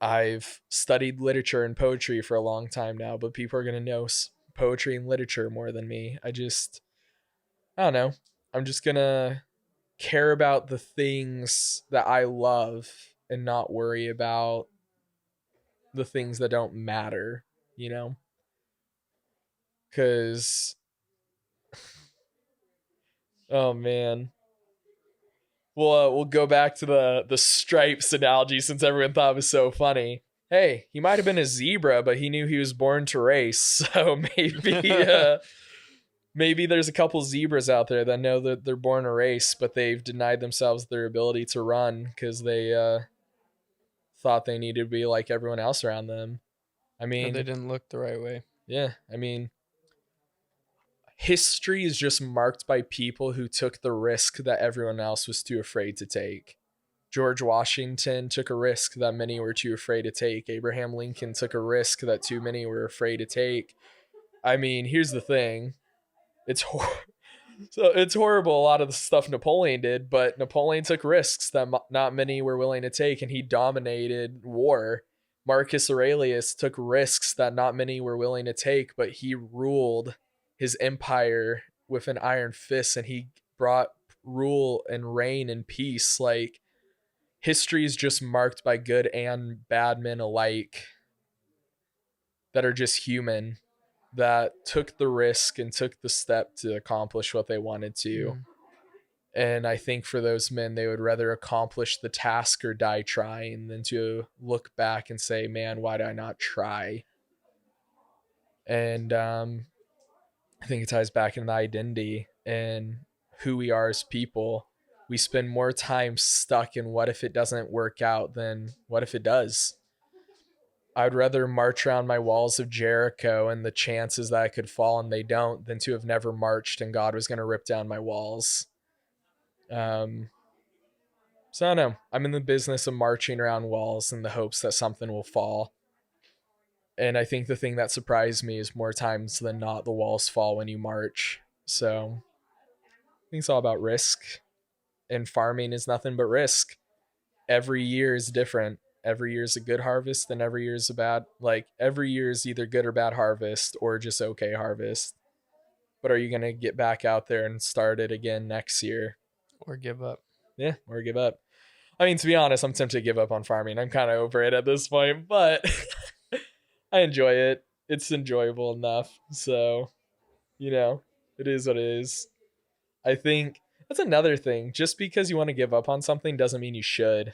I've studied literature and poetry for a long time now, but people are going to know poetry and literature more than me. I don't know. I'm just going to care about the things that I love and not worry about the things that don't matter, you know? Because, oh man. We'll go back to the stripes analogy since everyone thought it was so funny. Hey, he might have been a zebra, but he knew he was born to race. So maybe there's a couple zebras out there that know that they're born to race, but they've denied themselves their ability to run because they thought they needed to be like everyone else around them. I mean, or they didn't look the right way. Yeah, I mean, history is just marked by people who took the risk that everyone else was too afraid to take. George Washington took a risk that many were too afraid to take. Abraham Lincoln took a risk that too many were afraid to take. I mean, here's the thing. It's horrible, a lot of the stuff Napoleon did, but Napoleon took risks that not many were willing to take, and he dominated war. Marcus Aurelius took risks that not many were willing to take, but he ruled his empire with an iron fist, and he brought rule and reign and peace. Like, history is just marked by good and bad men alike that are just human, that took the risk and took the step to accomplish what they wanted to. And I think for those men, they would rather accomplish the task or die trying than to look back and say, man, why did I not try? And I think it ties back into the identity and who we are as people. We spend more time stuck in what if it doesn't work out than what if it does. I'd rather march around my walls of Jericho and the chances that I could fall and they don't than to have never marched and God was going to rip down my walls. So I don't know. I'm in the business of marching around walls in the hopes that something will fall. And I think the thing that surprised me is more times than not, the walls fall when you march. So I think it's all about risk. And farming is nothing but risk. Every year is different. Every year is a good harvest and every year is a bad, like every year is either good or bad harvest or just okay harvest. But are you going to get back out there and start it again next year? Or give up. Yeah, or give up. I mean, to be honest, I'm tempted to give up on farming. I'm kind of over it at this point, but I enjoy it. It's enjoyable enough. So, it is what it is. I think that's another thing. Just because you want to give up on something doesn't mean you should,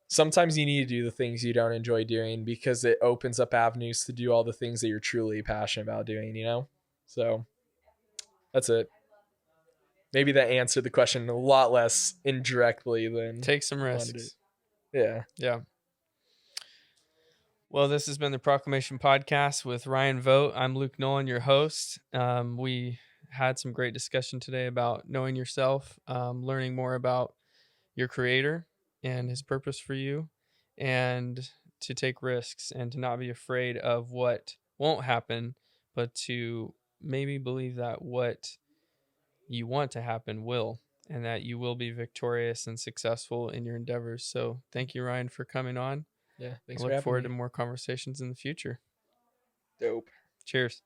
Sometimes you need to do the things you don't enjoy doing because it opens up avenues to do all the things that you're truly passionate about doing, So that's it. Maybe that answered the question a lot less indirectly than take some risks. Yeah. Well, this has been the Proclamation Podcast with Ryan Vogt. I'm Luke Nolan, your host. We had some great discussion today about knowing yourself, learning more about your creator and his purpose for you, and to take risks and to not be afraid of what won't happen, but to maybe believe that what you want to happen will, and that you will be victorious and successful in your endeavors. So thank you, Ryan, for coming on. Yeah. Thanks I for look having forward me. to more conversations in the future. Dope. Cheers.